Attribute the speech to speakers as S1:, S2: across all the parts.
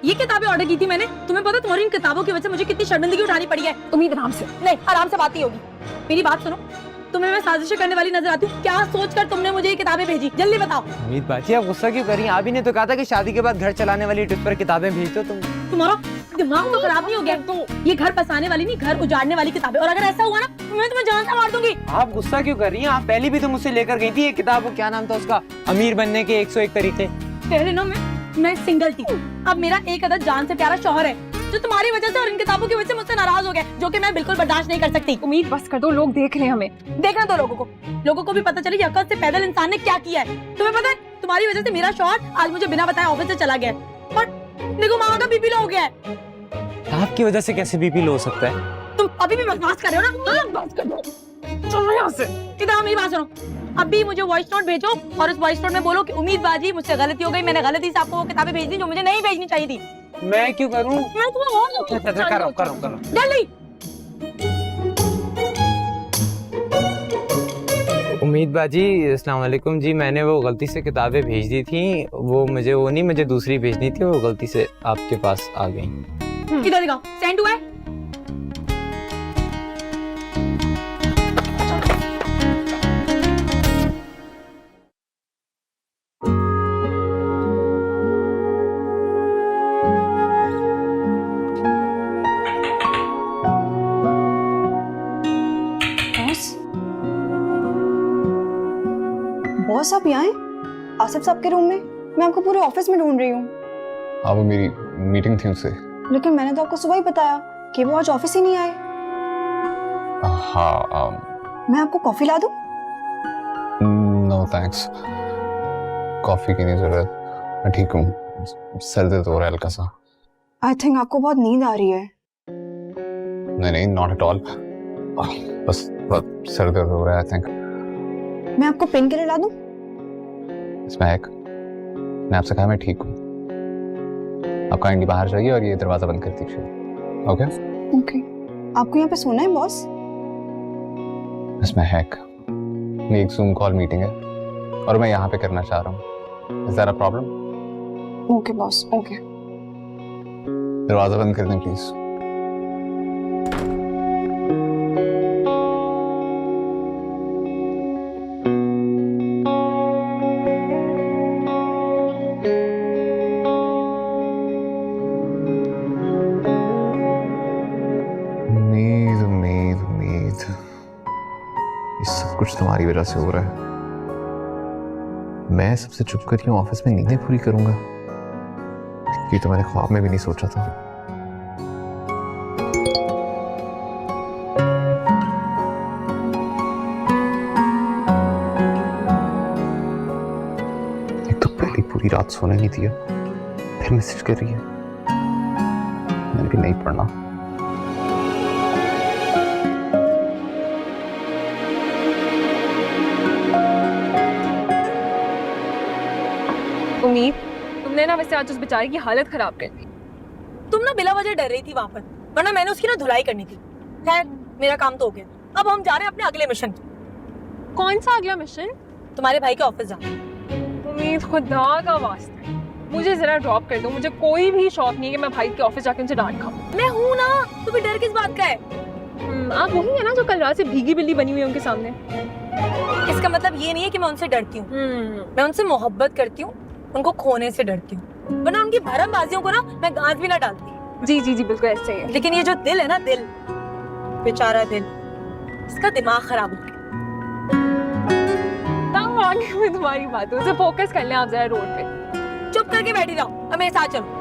S1: ये किताबें ऑर्डर की थी मैंने। तुम्हें पता तुम्हारी इन किताबों की वजह से मुझे कितनी शर्मिंदगी उठानी पड़ी है। उम्मीद आराम से नहीं, आराम से बात ही होगी। मेरी बात सुनो, तुम्हें मैं साजिश करने वाली नजर आती हूँ? क्या सोचकर तुमने मुझे ये किताबें भेजी? जल्दी बताओ।
S2: उम्मीद बाजी आप गुस्सा क्यों कर रही हैं? आप ही ने तो कहा था कि शादी के बाद घर चलाने वाली टिप पर किताबें भेज दो तुम।
S1: तुम्हारा दिमाग तो खराब नहीं हो गया? तो ये घर बसाने वाली नहीं, घर उजाड़ने वाली किताबें। और अगर ऐसा हुआ ना तो मैं तुम्हें जान से मार दूंगी।
S2: आप गुस्सा क्यों कर रही हैं? आप पहले भी तो मुझसे लेकर गई थी ये किताब, वो क्या नाम था उसका, अमीर बनने के 101 तरीके।
S1: पहले ना मैं सिंगल थी, अब मेरा एक अदद जान से प्यारा शौहर है जो तुम्हारी वजह से और इन किताबों की वजह से मुझसे नाराज हो गया, जो कि मैं बिल्कुल बर्दाश्त नहीं कर सकती।
S3: उम्मीद बस कर दो, लोग देख रहे हैं हमें।
S1: देखना दो लोगों को भी पता चले अकल से पैदल इंसान ने क्या किया है। तुम्हें पता है तुम्हारी वजह से मेरा शौहर आज मुझे बिना बताए ऑफिस से चला गया है और देखो मामा का बीपी लो हो गया है।
S2: आपकी वजह से कैसे बीपी लो हो सकता है?
S1: तुम अभी भी बकवास कर रहे हो ना? बकवास कर दो, चलो यहाँ से। इधर मेरी बात सुनो, अभी मुझे वॉइस नोट भेजो और उस वॉइस नोट में बोलो कि उम्मीद बाजी मुझसे गलती हो गई, मैंने गलती से आपको वो किताबें भेज दी जो मुझे नहीं भेजनी चाहिए थी।
S2: मैं क्यों करूं?
S1: मैं तुम्हें और
S2: करो।
S1: जल्दी।
S2: उम्मीद बाजी अस्सलाम वालेकुम जी, मैंने वो गलती से किताबें भेज दी थी, वो मुझे दूसरी भेजनी थी, वो गलती से आपके पास आ गई।
S1: इधर दिखाओ, सेंड हुआ है?
S3: बॉस आप यहाँ हैं? आसिफ साहब के रूम में? मैं आपको पूरे ऑफिस में ढूंढ रही हूँ।
S4: हाँ वो मेरी मीटिंग थी उनसे।
S3: लेकिन मैंने तो आपको सुबह ही बताया कि वो आज ऑफिस ही नहीं आए।
S4: हाँ
S3: मैं आपको कॉफी ला दूँ?
S4: नो थैंक्स, कॉफी की नहीं जरूरत, मैं ठीक हूँ, सर दर्द हो रहा है हल्का सा।
S3: आई थिंक आपको बहुत नींद आ रही है।
S4: नहीं नॉट एट ऑल, बस बहुत सर दर्द हो रहा है आई थिंक।
S3: मैं आपको पेन किलर ला दूँ?
S4: स्मैक, मैं आपसे कहा मैं ठीक हूँ, आप काइंडली बाहर जाइए और ये दरवाजा बंद कर दीजिए। Okay
S3: okay. आपको यहाँ पे सोना है बॉस?
S4: स्मैक, मेरी एक जूम कॉल मीटिंग है और मैं यहाँ पे करना चाह रहा हूँ। Is there a problem?
S3: Okay boss, okay.
S4: दरवाजा बंद कर दें प्लीज। ये सब कुछ तुम्हारी वजह से हो रहा है। मैं सबसे चुप करके ऑफिस में नींदें पूरी करूंगा, ये तो मैंने ख्वाब में भी नहीं सोचा था। एक तो पहली पूरी रात सोने नहीं दिया, फिर मैसेज कर रही है, मैंने भी नहीं पढ़ना।
S3: उम्मीद, तुमने ना वैसे आज उस बेचारे की हालत खराब कर दी।
S1: तुम ना बिला वजह डर रही थी वहां पर, वरना मैंने उसकी ना धुलाई करनी थी। खैर मेरा काम तो हो गया, अब हम जा रहे हैं अपने अगले मिशन।
S3: कौन सा अगला मिशन?
S1: तुम्हारे भाई के ऑफिस जाना।
S3: उम्मीद, खुदा का वास्ता मुझे जरा ड्रॉप कर दो, मुझे कोई भी शौक नहीं है कि मैं भाई के ऑफिस जाके उनसे डांट खाऊं।
S1: मैं हूं ना, तुम्हें डर किस बात का है?
S3: आप वही है ना जो कल रात से भीगी बिल्ली बनी हुई है उनके सामने?
S1: इसका मतलब ये नहीं है कि मैं उनसे डरती हूँ, मैं उनसे मोहब्बत करती हूँ, उनको खोने से डरती हूँ, वरना उनकी भरमबाजियों को ना मैं गांठ भी ना डालती।
S3: जी जी जी बिल्कुल ऐसे ही है।
S1: लेकिन ये जो दिल है ना, दिल, बेचारा दिल, इसका दिमाग खराब हो गया।
S3: में तुम्हारी बातों से फोकस कर लें आप जरा रोड पे।
S1: चुप करके बैठी रहो, अब मेरे साथ चलो।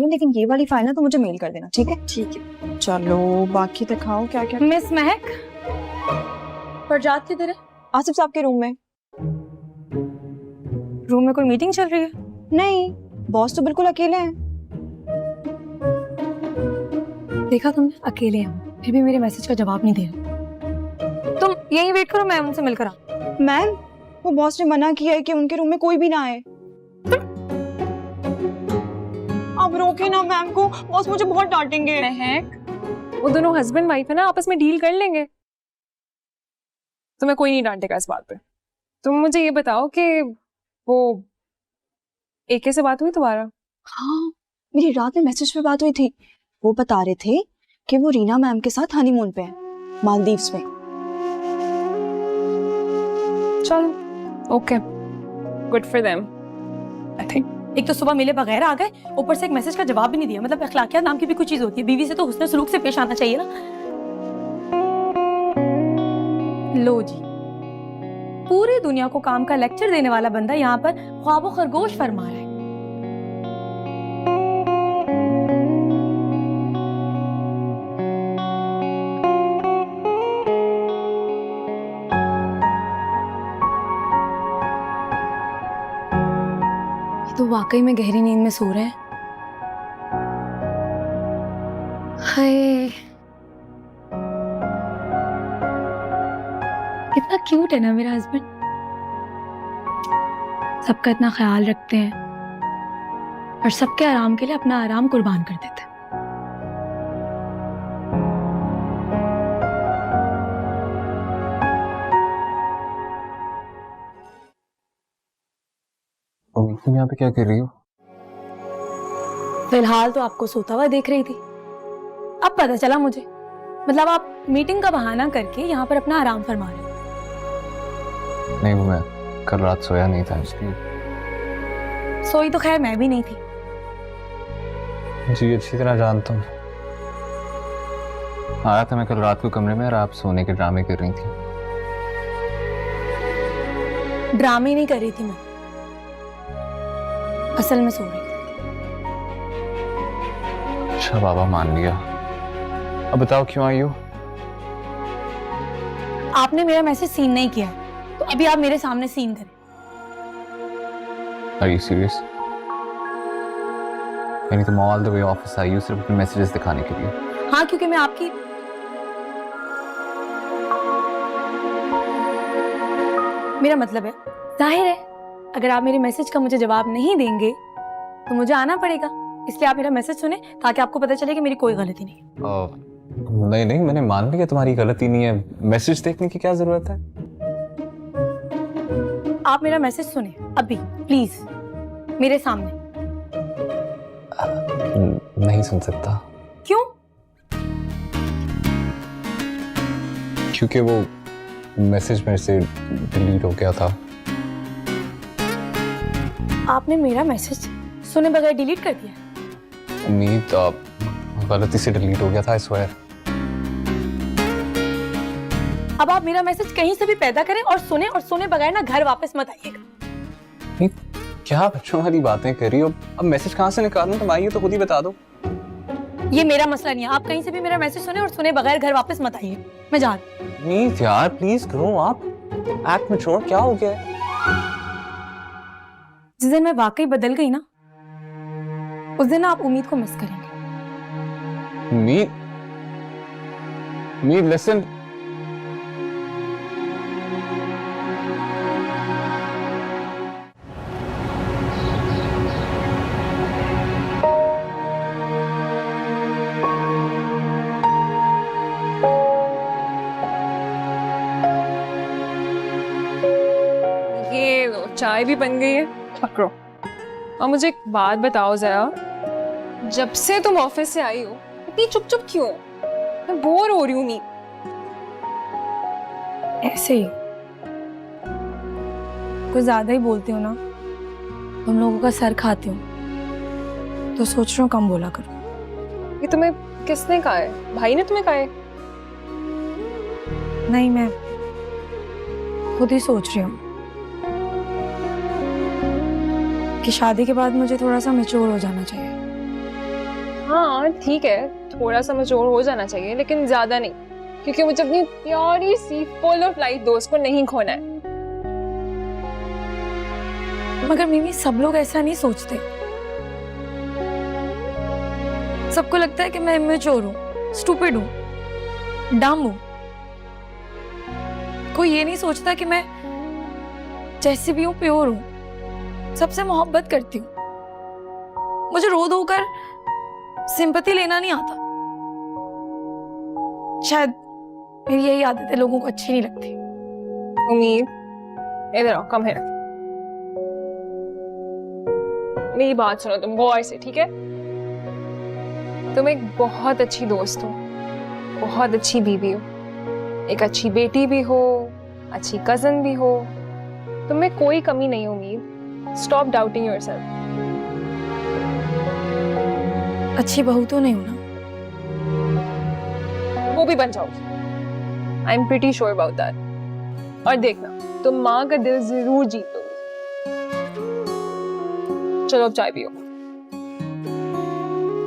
S3: लेकिन ये वाली फाइल ना तो मुझे मेल कर देना, ठीक है? ठीक है। चलो बाकी दिखाओ क्या क्या।
S1: मिस महक, फरजाद किधर है?
S3: आसिफ साहब के रूम में।
S1: रूम में कोई मीटिंग चल रही है?
S3: नहीं, बॉस तो बिल्कुल अकेले हैं।
S1: देखा तुमने, अकेले हैं, फिर भी मेरे मैसेज का जवाब नहीं दिया। तुम यहीं वेट करो, मैं उनसे मिलकर आऊं।
S3: मैम, वो बॉस ने मना किया है कि उनके रूम में कोई भी ना आए। अब रोके ना मैम को, बॉस मुझे बहुत डांटेंगे।
S5: महक, वो दोनों हस्बैंड वाइफ है ना, आपस में डील कर लेंगे।
S3: तो मैं कोई नहीं डांटेगा इस बात पे। तुम मुझे ये बताओ कि वो एके से बात हुई तुम्हारा?
S5: हाँ, मेरी रात में मैसेज पे बात हुई थी। वो बता रहे थे कि वो रीना मैम के साथ हनीमून पे हैं, मालदीव्स में।
S3: चलो okay, good for them I think.
S1: एक तो सुबह मिले बगैर आ गए, ऊपर से एक मैसेज का जवाब भी नहीं दिया। मतलब अखलाकियात नाम की भी कुछ चीज होती है, बीवी से तो हुस्न सलूक से पेश आना चाहिए ना। लो जी, पूरी दुनिया को काम का लेक्चर देने वाला बंदा यहाँ पर ख्वाबो खरगोश फरमा रहा है। ये तो वाकई में गहरी नींद में सो रहे हैं। हाय, कितना क्यूट है ना मेरा हस्बैंड। सबका इतना ख्याल रखते हैं और सबके आराम के लिए अपना आराम कुर्बान कर देते हैं।
S4: तुम यहाँ पे क्या कर रही हो?
S1: फिलहाल तो आपको सोता हुआ देख रही थी, अब पता चला मुझे। मतलब आप मीटिंग का बहाना करके यहाँ पर अपना आराम फरमा रहे हो।
S4: नहीं, वो मैं कल रात सोया नहीं था इसलिए।
S1: सोई तो खैर मैं भी नहीं थी।
S4: जी अच्छी तरह जानता हूँ। आया था मैं कल रात को कमरे में और आप सोने के ड्रामे कर रही थी।
S1: ड्रामे नहीं कर रही थी मैं, असल में सो रही थी।
S4: अच्छा बाबा, मान लिया। अब बताओ क्यों आई हो?
S1: आपने मेरा मैसेज सीन नहीं किया है, तो अभी आप मेरे सामने सीन करें।
S4: Are you serious? यानी तुम ऑल द वे ऑफिस आई हो सिर्फ अपने मैसेजेस दिखाने के लिए?
S1: हाँ, क्योंकि मैं आपकी मेरा मतलब है, जाहिर है अगर आप मेरे मैसेज का मुझे जवाब नहीं देंगे तो मुझे आना पड़ेगा। इसलिए आप मेरा मैसेज सुने ताकि आपको पता चले कि मेरी कोई गलती नहीं है।
S4: नहीं नहीं, मैंने मान लिया तुम्हारी गलती नहीं है। मैसेज देखने की क्या जरूरत है?
S1: आप मेरा मैसेज सुने अभी प्लीज, मेरे सामने।
S4: नहीं सुन सकता।
S1: क्यों?
S4: क्योंकि वो मैसेज मेरे से डिलीट हो गया था।
S1: आपने मेरा मैसेज सुने बगैर डिलीट कर दिया?
S4: उम्मीद गलती से डिलीट हो गया था, आई स्वेयर।
S1: अब आप मेरा मैसेज कहीं से भी पैदा करें और सुने बगैर ना घर वापस मत आइएगा।
S4: क्या बच्चों वाली बातें कर रही हो? अब मैसेज कहाँ से निकालूं? तुम आई हो तो खुद ही बता दो।
S1: ये मेरा मसला नहीं है, आप कहीं से भी मेरा मैसेज सुने और सुने बगैर घर वापस मत आइए। मैं जा रही हूं।
S4: नहीं यार, प्लीज करो। आप एक्ट मैच्योर, क्या हो गया है?
S1: जिस दिन मैं वाकई बदल गई ना, उस दिन आप उम्मीद को मिस करेंगे।
S4: उम्मीद लिसन।
S3: ये लो, चाय भी बन गई है, पकड़ो। और मुझे एक बात बताओ जरा, जब से तुम ऑफिस से आई हो इतनी चुप चुप क्यों? मैं बोर हो रही हूँ। नी
S1: ऐसे ही कुछ ज्यादा ही बोलती हूँ ना, तुम लोगों का सर खाती हूँ, तो सोच रहा हूँ कम बोला करो।
S3: ये तुम्हें किसने कहा है? भाई ने तुम्हें कहा है?
S1: नहीं, मैं खुद ही सोच रही हूँ कि शादी के बाद मुझे थोड़ा सा मैच्योर हो जाना चाहिए।
S3: हाँ ठीक है, थोड़ा सा मैच्योर हो जाना चाहिए, लेकिन ज्यादा नहीं, क्योंकि मुझे अपनी प्यारी सी फुल ऑफ लाइट दोस्त को नहीं खोना है।
S1: मगर मिमी, सब लोग ऐसा नहीं सोचते। सबको लगता है कि मैं इमेच्योर हूँ, स्टूपिड हूँ, डम हूँ। कोई ये नहीं सोचता कि मैं जैसे भी हूँ प्योर हूँ, सबसे मोहब्बत करती हूँ। मुझे रो धो कर सिंपैथी लेना नहीं आता। शायद मेरी यही आदतें लोगों को अच्छी नहीं लगती।
S3: उम्मीद, इधर आओ, कम हियर। मेरी बात सुनो तुम गौर से, ठीक है? तुम एक बहुत अच्छी दोस्त हो, बहुत अच्छी बीवी हो, एक अच्छी बेटी भी हो, अच्छी कजन भी हो। तुम्हें कोई कमी नहीं उम्मीद। Stop doubting yourself.
S1: अच्छी बहू तो नहीं हूं ना?
S3: वो भी बन जाओगी। I am pretty sure about that. और देखना, तुम माँ का दिल जरूर जीत लोगी। चलो अब चाय पियो।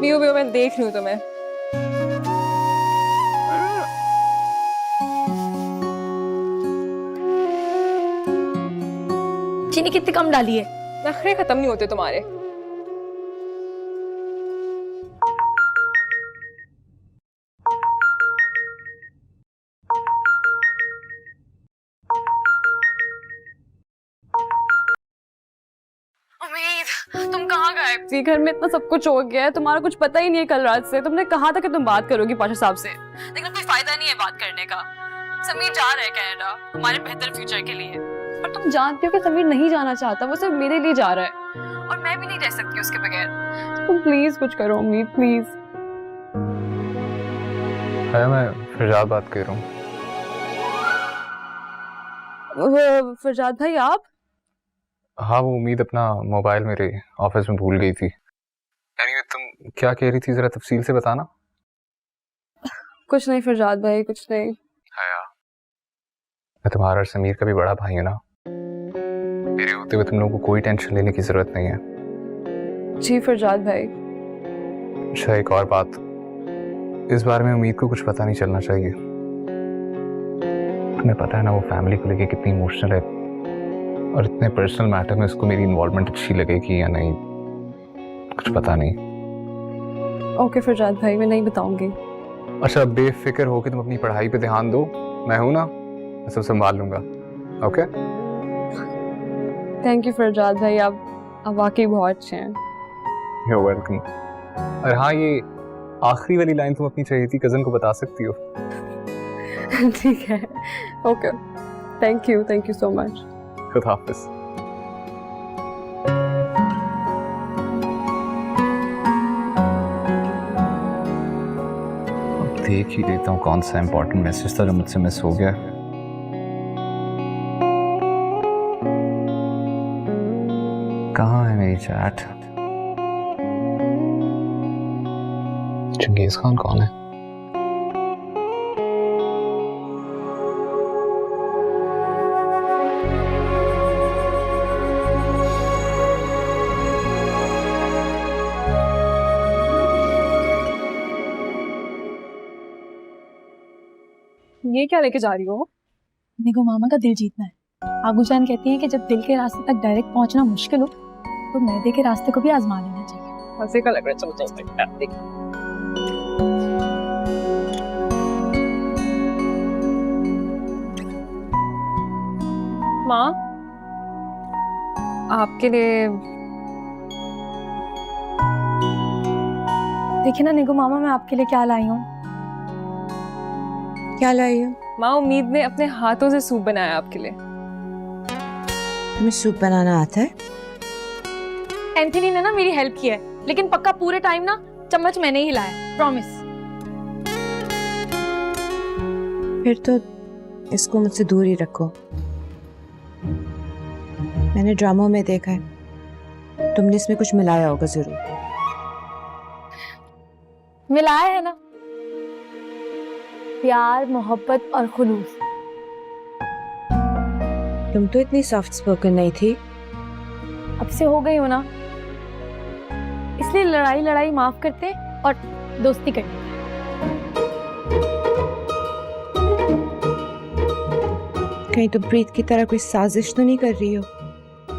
S3: पियो पियो, मैं देख रही हूँ तुम्हें।
S1: चीनी कितनी कम डाली है?
S3: नखरे खत्म नहीं होते तुम्हारे।
S6: उम्मीद, तुम कहाँ गायब थी? घर में इतना सब कुछ हो गया है, तुम्हारा कुछ पता ही नहीं है। कल रात से तुमने कहा था कि तुम बात करोगी पाशा साहब से, लेकिन कोई फायदा नहीं है बात करने का। समीर जा रहा है कनाडा हमारे बेहतर फ्यूचर के लिए, और तुम जानती हो कि समीर नहीं जाना चाहता, वो सिर्फ मेरे लिए जा रहा है, और मैं भी नहीं रह सकती उसके बगैर। तुम प्लीज कुछ करो उम्मीद, प्लीज।
S4: है, मैं फरजाद बात कर रहा हूँ।
S6: फरजाद भाई आप?
S4: हाँ, वो उम्मीद अपना मोबाइल मेरे ऑफिस में भूल गई थी। यानी तुम क्या कह रही थी, जरा तफसील से बताना।
S6: कुछ नहीं फरजाद भाई, कुछ नहीं।
S4: हया, मैं तुम्हारा और समीर का भी बड़ा भाई हूँ ना। मेरे होते हुए तुम लोगों को कोई टेंशन लेने की जरूरत नहीं है।
S6: जी फरजाद भाई।
S4: अच्छा, एक और बात, इस बारे में उम्मीद को कुछ पता नहीं चलना चाहिए। तुम्हें पता है ना वो फैमिली को लेके कितनी इमोशनल है, और इतने पर्सनल मैटर में उसको मेरी इन्वॉल्वमेंट अच्छी लगेगी या नहीं, कुछ पता नहीं।
S6: ओके फरजाद भाई, मैं नहीं बताऊंगी।
S4: अच्छा, बेफिक्र हो कि तुम अपनी पढ़ाई पे ध्यान दो, मैं हूं ना, मैं सब संभाल लूंगा। ओके?
S6: थैंक यू फरजाद भाई, आप वाकई बहुत अच्छे हैं।
S4: You welcome. और हाँ, ये आखिरी वाली लाइन तुम अपनी चाहिए थी कजन को बता सकती हो।
S6: ठीक है, okay, thank you so much.
S4: खुदा हाफिज। देख ही लेता हूँ कौन सा इंपॉर्टेंट मैसेज था जो मुझसे मिस हो गया। कहाँ है मेरी चैट? चंगेज खान कौन है?
S3: ये क्या लेके जा रही हो?
S1: देखो, मामा का दिल जीतना है। आगू जान कहती है कि जब दिल के रास्ते तक डायरेक्ट पहुंचना मुश्किल हो, तो मैदे के रास्ते को भी आजमा लेना चाहिए।
S3: हंसे का लग रहा है। चलो देख। माँ, आपके लिए
S1: देखिए ना निगो मामा, मैं आपके लिए क्या लाई हूँ।
S7: क्या लाई हो?
S3: माँ, उम्मीद ने अपने हाथों से सूप बनाया आपके लिए।
S7: तुम्हें सूप बनाना आता है?
S1: एंथनी ने ना मेरी हेल्प की है, लेकिन पक्का पूरे टाइम ना चम्मच मैंने ही हिलाया, प्रॉमिस।
S7: फिर तो इसको मुझसे दूर ही रखो। मैंने ड्रामों में देखा है, तुमने इसमें कुछ मिलाया होगा जरूर।
S1: मिलाया है ना, प्यार, मोहब्बत और खुलूस।
S7: तुम तो इतनी सॉफ्ट स्पोकन नहीं थी।
S1: अब से हो गई हो ना, इसलिए लड़ाई माफ करते और दोस्ती करते।
S7: कहीं तुम प्रीत की तरह कोई साजिश तो नहीं कर रही हो?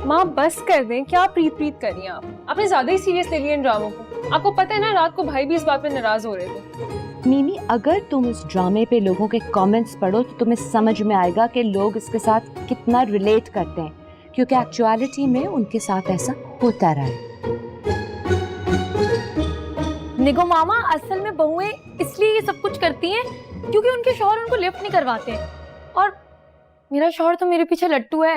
S3: माँ बस कर दें, क्या प्रीत कर रही हैं आप? आपने ज्यादा ही सीरियस ले लिया इन ड्रामों को। आपको पता है ना, रात को भाई भी इस बात पे नाराज हो रहे थे।
S7: मीमी, अगर तुम इस ड्रामे पे लोगों के कमेंट्स पढ़ो तो तुम्हें समझ में आएगा कि लोग इसके साथ कितना रिलेट करते हैं, क्योंकि एक्चुअलिटी में उनके साथ ऐसा होता रहा है।
S1: निगो मामा, असल में बहुएं इसलिए ये सब कुछ करती हैं क्योंकि उनके शौहर उनको लिफ्ट नहीं करवाते हैं, और मेरा शौहर तो मेरे पीछे लट्टू है,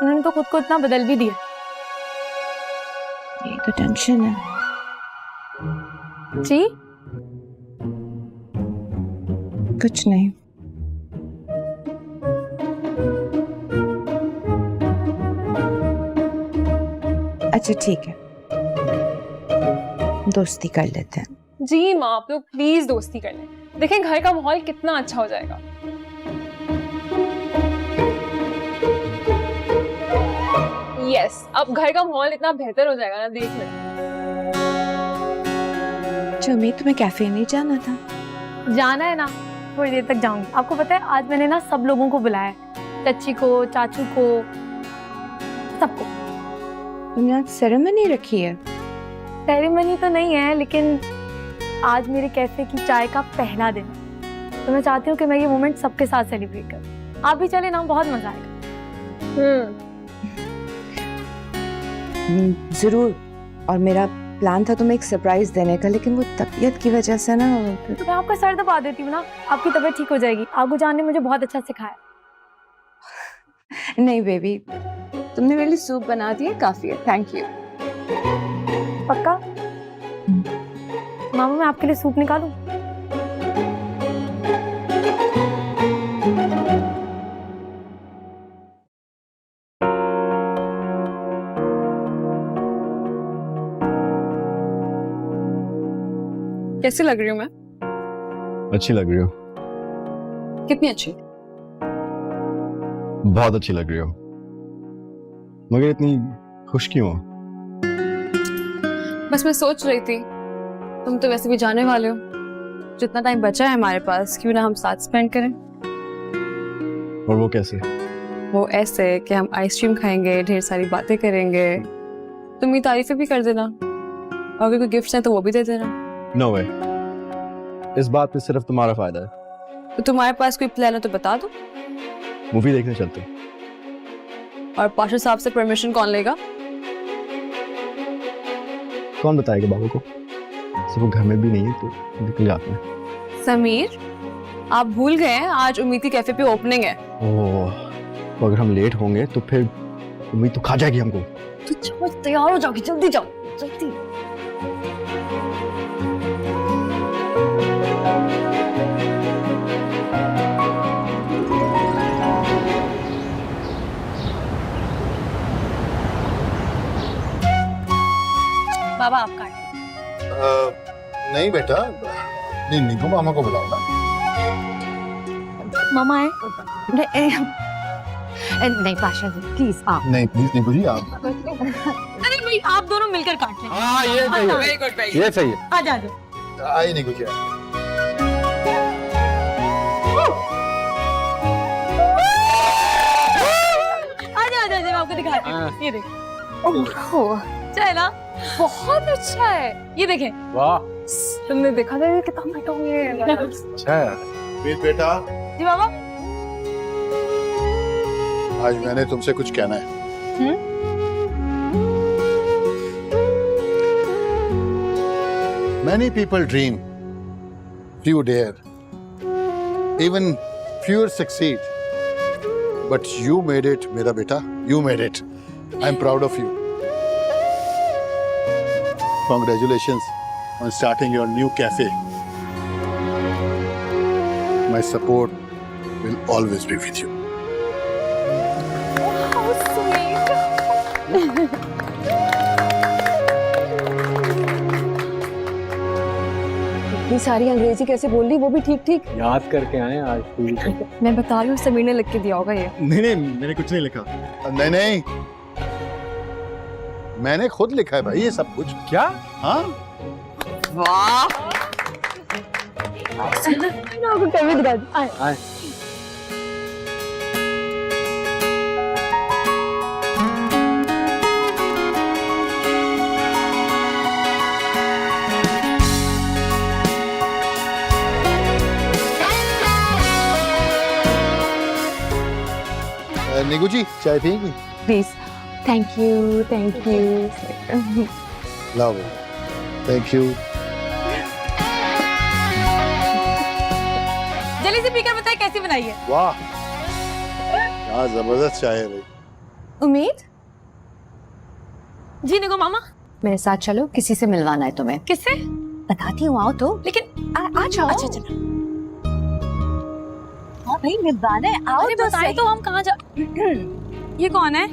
S1: उन्होंने तो खुद को इतना बदल भी दिया।
S7: ये तो टेंशन है।
S1: जी
S7: कुछ नहीं। अच्छा ठीक है, दोस्ती कर लेते हैं।
S3: जी माँ, आप लोग प्लीज दोस्ती कर लें। देखें घर का माहौल कितना अच्छा हो जाएगा। यस, अब घर का माहौल इतना बेहतर हो जाएगा ना, देख लें।
S7: उम्मीद तुम्हें कैफे नहीं जाना था?
S1: जाना है ना, थोड़ी देर तक जाऊंगी। आपको पता है आज मैंने ना सब लोगों को बुलाया है, चाची को, चाचू को, सबको।
S7: तुमने आज सेरेमनी रखी है?
S1: सेरेमनी तो नहीं है, लेकिन आज मेरे कैफे की चाय का पहला दिन है, तो मैं चाहती हूँ कि मैं ये मोमेंट सबके साथ सेलिब्रेट करूँ। आप भी चले ना, बहुत मजा आएगा।
S7: जरूर। और मेरा प्लान था तुम्हें एक सरप्राइज देने का, लेकिन वो तबीयत की वजह से ना।
S1: तो मैं आपका सर दबा देती हूँ ना, आपकी तबीयत ठीक हो जाएगी। आगू जान ने मुझे बहुत अच्छा सिखाया।
S7: नहीं बेबी, तुमने मेरे लिए सूप बना दिया, काफी है, थैंक यू।
S1: पक्का? मामा मैं आपके लिए सूप निकालूं?
S6: कैसी लग रही हूँ मैं?
S8: अच्छी लग रही हो,
S6: कितनी अच्छी?
S8: बहुत अच्छी लग रही हो, मगर इतनी खुश क्यों हो?
S6: बस मैं सोच रही थी, तुम तो वैसे भी जाने वाले हो, जितना टाइम बचा है हमारे पास क्यों ना हम साथ स्पेंड करें।
S8: और वो कैसे?
S6: वो ऐसे कि हम आइसक्रीम खाएंगे, ढेर सारी बातें करेंगे, तुम मेरी तारीफें भी कर देना, और अगर कोई गिफ्ट है तो वो भी दे देना।
S8: नो वे, इस बात पे सिर्फ तुम्हारा फायदा है।
S6: तो तुम्हारे पास कोई प्लान है तो बता दो।
S8: मूवी देखने चलते हैं।
S6: और पाशा साहब से परमिशन कौन लेगा?
S8: कौन बताएगा बाबू को? सिर्फ वो घर में भी नहीं है तो निकल जाते हैं।
S6: समीर, आप भूल गए हैं आज उम्मीद की कैफे पे ओपनिंग है।
S8: ओह, तो अगर हम लेट होंगे तो फिर उम्मीद तो खा जाएगी हमको।
S6: तो चलो तैयार हो जाओ, जल्दी जाओ, जल्दी। बाबा आप काट।
S9: नहीं बेटा, नहीं निकू मामा को बुलाओ ना।
S1: मामा है?
S7: नहीं पाशा जी प्लीज आप।
S9: नहीं प्लीज निकू जी आप।
S1: अरे भाई आप दोनों मिलकर काट लें।
S2: हाँ ये सही है,
S6: वेरी गुड, वेरी
S2: ये सही है।
S1: आ जा दो।
S9: आई निकू जी।
S1: आजा मैं आपको दिखाती हूँ। ये देखो, अच्छा है ना?
S3: बहुत अच्छा है।
S1: ये देखें।
S2: वाह,
S3: तुमने देखा था ये कितना बेटा होंगे।
S2: अच्छा है।
S9: वीर बेटा,
S1: जी बाबा।
S9: आज मैंने तुमसे कुछ कहना है। Many people dream, few dare, even fewer succeed. But you made it, मेरा बेटा. You made it. I'm proud of you. Congratulations on starting your new cafe. My support will always be with you.
S3: How sweet.
S6: इतनी सारी अंग्रेजी कैसे बोल ली, वो भी ठीक ठीक।
S2: याद करके आए आज पूरी।
S6: मैं बता रही हूँ, समीर ने लिख के दिया होगा ये।
S8: नहीं, मैंने कुछ नहीं लिखा।
S9: नहीं, मैंने खुद लिखा है भाई ये सब कुछ।
S2: क्या?
S9: हाँ,
S6: वाह,
S1: आपको कैफे दिखा दूँ।
S2: आए।
S9: निकू जी चाय पिएंगी?
S7: प्लीज। Thank you.
S9: लाओ, थैंक यू।
S1: जल्दी से पीकर बताइए कैसी बनाई है।
S9: वाह, हाँ जबरदस्त चाय है भाई।
S7: उम्मीद
S1: जी निगो मामा।
S7: मेरे साथ चलो, किसी से मिलवाना है तुम्हें।
S1: किससे?
S7: बताती हूँ, आओ तो।
S1: लेकिन
S7: आ जाओ।
S1: अच्छा चलो।
S7: हाँ भाई, मिलवाना है, आओ
S1: अरे
S7: तो
S1: बताए
S7: सही।
S1: तो हम कहाँ जा। ये कौन है?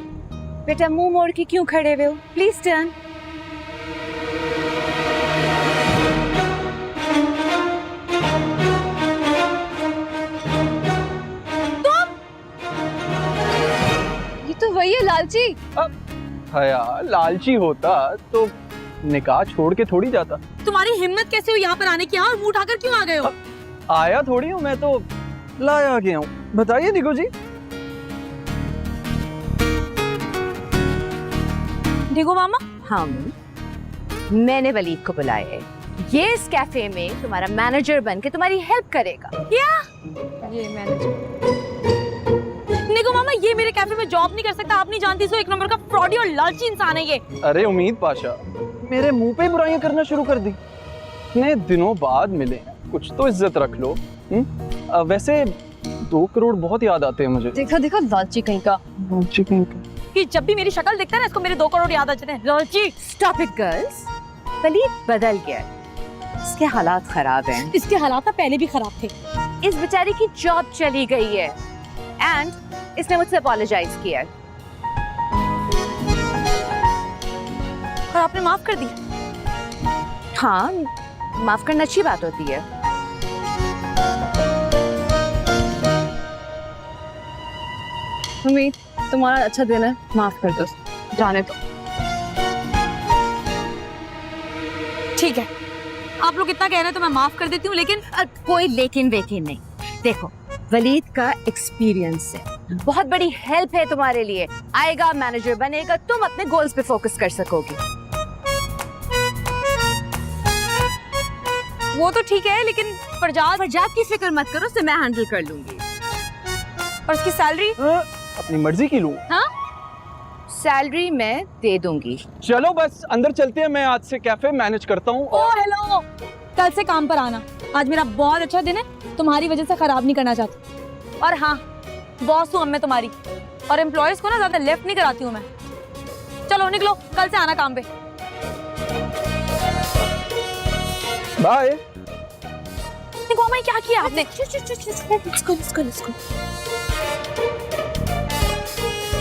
S7: बेटा मुंह मोड़ के क्यों खड़े हुए हो? Please turn.
S6: ये तो वही है लालची।
S8: हाँ यार, लालची होता तो निकाह छोड़ के थोड़ी जाता।
S1: तुम्हारी हिम्मत कैसे हुई यहाँ पर आने की? और मुंह उठाकर क्यों आ गए हो?
S8: आया थोड़ी हूँ मैं, तो लाया गया हूँ। बताइए निको जी।
S1: निगो मामा।
S7: हम मैंने वलीद को बुलाया है। ये इस कैफे में तुम्हारा मैनेजर बन के तुम्हारी हेल्प करेगा।
S3: ये मैनेजर।
S1: निगो मामा, ये मेरे कैफे में जॉब नहीं कर सकता। आप नहीं जानती, सो एक नंबर का फ्रॉडी और लालची इंसान है ये।
S8: अरे उम्मीद पाशा, मेरे मुंह पे बुराइयां करना शुरू कर दी। इतने दिनों बाद मिले, कुछ तो इज्जत रख लो। वैसे 2 करोड़ बहुत याद आते हैं मुझे।
S6: देखा देखा लालची कहीं का।
S8: लालची कहीं का।
S1: कि जब भी मेरी शक्ल देखता है ना, इसको मेरे 2 करोड़ याद आ जाते हैं। लालची।
S7: Stop it girls. वलीद बदल गया, इसके हालात खराब हैं।
S1: इसके हालात तो पहले भी खराब थे।
S7: इस बेचारे की जॉब चली गई है एंड इसने मुझसे अपोलोजाइज किया।
S1: और आपने माफ कर दिया?
S7: हाँ, माफ करना अच्छी बात होती है।
S6: उम्मीद, तुम्हारा अच्छा दिन है, माफ कर दो, जाने दो।
S1: ठीक है, आप लोग इतना कह रहे हैं तो मैं माफ कर देती हूँ, लेकिन
S7: कोई लेकिन वेकिन नहीं। देखो, वलीद का एक्सपीरियंस है, बहुत बड़ी हेल्प है तुम्हारे लिए। आएगा, मैनेजर बनेगा, तुम अपने गोल्स पे फोकस कर सकोगी।
S1: वो तो ठीक है, लेकिन
S7: फरजाद की फिक्र मत करो, उसे मैं हैंडल कर लूंगी।
S1: और उसकी सैलरी?
S8: अपनी मर्जी की लूं।
S7: सैलरी मैं दे दूंगी।
S8: चलो बस अंदर चलते हैं, मैं आज से कैफे मैनेज करता हूँ।
S1: ओ हेलो, कल से काम पर आना। आज मेरा बहुत अच्छा दिन है, तुम्हारी वजह से खराब नहीं करना चाहती। और हाँ, बॉस हूँ अब मैं तुम्हारी, और एम्प्लॉयज को ना ज्यादा लेफ्ट नहीं कराती हूँ मैं। चलो निकलो, कल से आना काम पे।
S8: बाय।
S1: देखो मैं क्या किया आपने?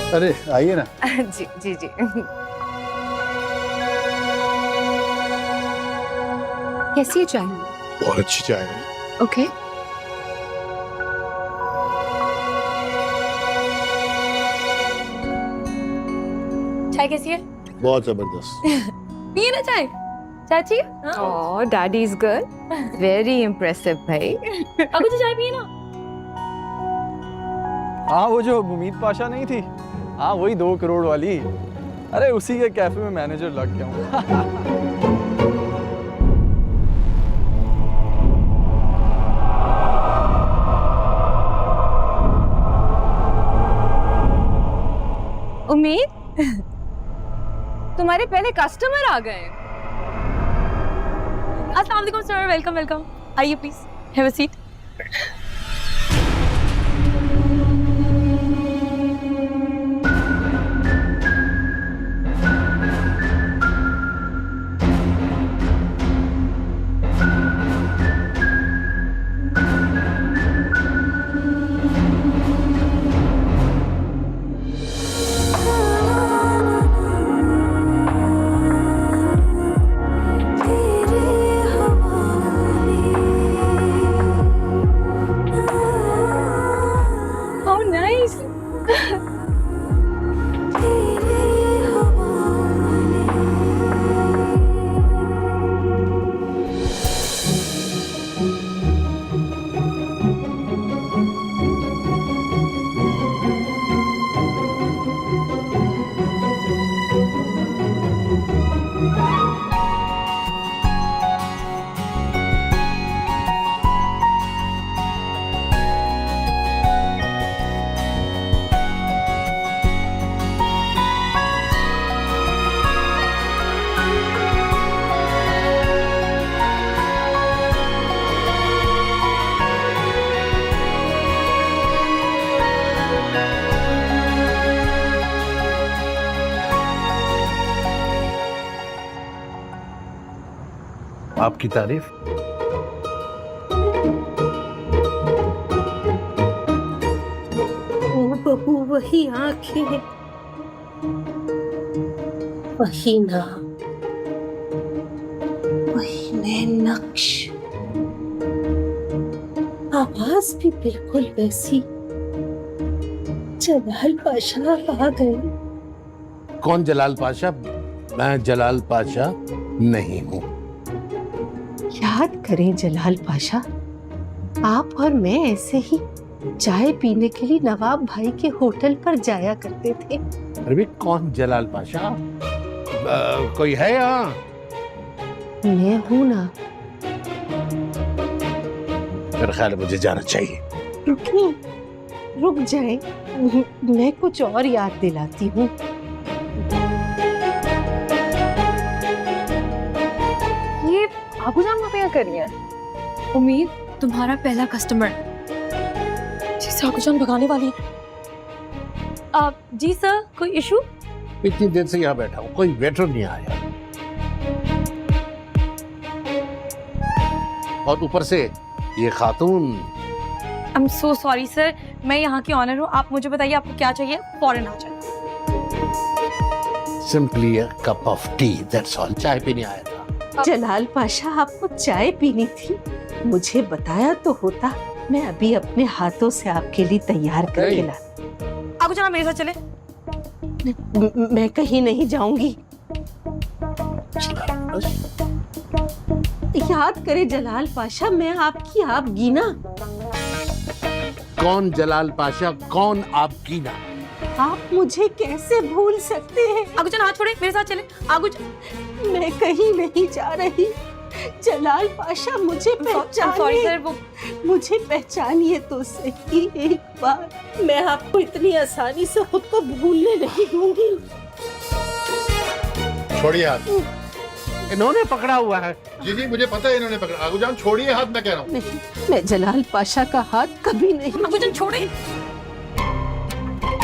S9: अरे आइए ना।
S7: जी जी जी। कैसी है चाय?
S9: बहुत अच्छी चाय है।
S7: ओके।
S1: चाय कैसी है?
S9: बहुत जबरदस्त।
S1: पिए ना चाय। चाची?
S7: Oh, daddy is good. Very impressive भाई।
S1: अभी तो चाय पिए ना।
S8: हाँ, वो जो उम्मीद पाशा नहीं थी, हाँ वही 2 करोड़ वाली। अरे उसी के कैफे में मैनेजर लग गया हूँ।
S7: उम्मीद, तुम्हारे पहले कस्टमर आ गए।
S1: अस्सलाम वालेकुम सर, वेलकम वेलकम। आइए प्लीज, हैव अ सीट।
S9: आपकी तारीफ।
S10: वो बहू वही आंखें, वही नाम, वही नए नक्श, आवाज भी बिल्कुल वैसी। जलाल पाशा आ गए।
S9: कौन जलाल पाशा? मैं जलाल पाशा नहीं हूँ।
S10: याद करें जलाल पाशा, आप और मैं ऐसे ही चाय पीने के लिए नवाब भाई के होटल पर जाया करते थे।
S9: अरे भी कौन जलाल पाशा? कोई है यहाँ?
S10: मैं हूं ना।
S9: मेरा ख्याल है मुझे जाना चाहिए।
S10: रुकिए, रुक जाए, मैं कुछ और याद दिलाती हूँ।
S3: ये आगू जान वहाँ पे क्या कर रही है?
S1: उम्मीद तुम्हारा पहला कस्टमर जिसे आगूजान भगाने वाली है। जी सर, कोई इशू?
S9: इतनी देर से यहाँ बैठा हूँ, कोई वेटर नहीं आया, और ऊपर से ये खातून।
S1: I am so sorry sir, मैं यहाँ की ऑनर हूँ। आप मुझे बताइए आपको क्या चाहिए, फौरन आ जाए।
S9: Simply a cup of T, that's all. चाय पीने आया था।
S10: जलाल पाशा, आपको चाय पीनी थी, मुझे बताया तो होता। मैं अभी अपने हाथों से आपके लिए तैयार करके ला।
S1: आगूजान आप मेरे साथ चले।
S10: मैं कहीं नहीं जाऊंगी। याद करे जलाल पाशा, मैं आपकी आप गीना।
S9: कौन जलाल पाशा, कौन आप गीना?
S10: आप मुझे कैसे भूल सकते हैं?
S1: आगूजान हाथ छोड़े, मेरे साथ चले। आगूजान,
S10: मैं कहीं नहीं जा रही। जलाल पाशा, मुझे
S1: सॉरी
S10: पहचानिए।
S1: सर, वो
S10: मुझे पहचानिए तो सही एक बार। मैं आपको इतनी आसानी से खुद को भूलने नहीं दूंगी।
S9: छोड़िए हाथ। इन्होंने पकड़ा हुआ है।
S11: जी जी, मुझे पता है इन्होंने पकड़ा। आगूजान छोड़िए हाथ, मैं कह रहा हूँ।
S10: नहीं, मैं जलाल पाशा का हाथ कभी नहीं।
S1: आगूजान छोड़े।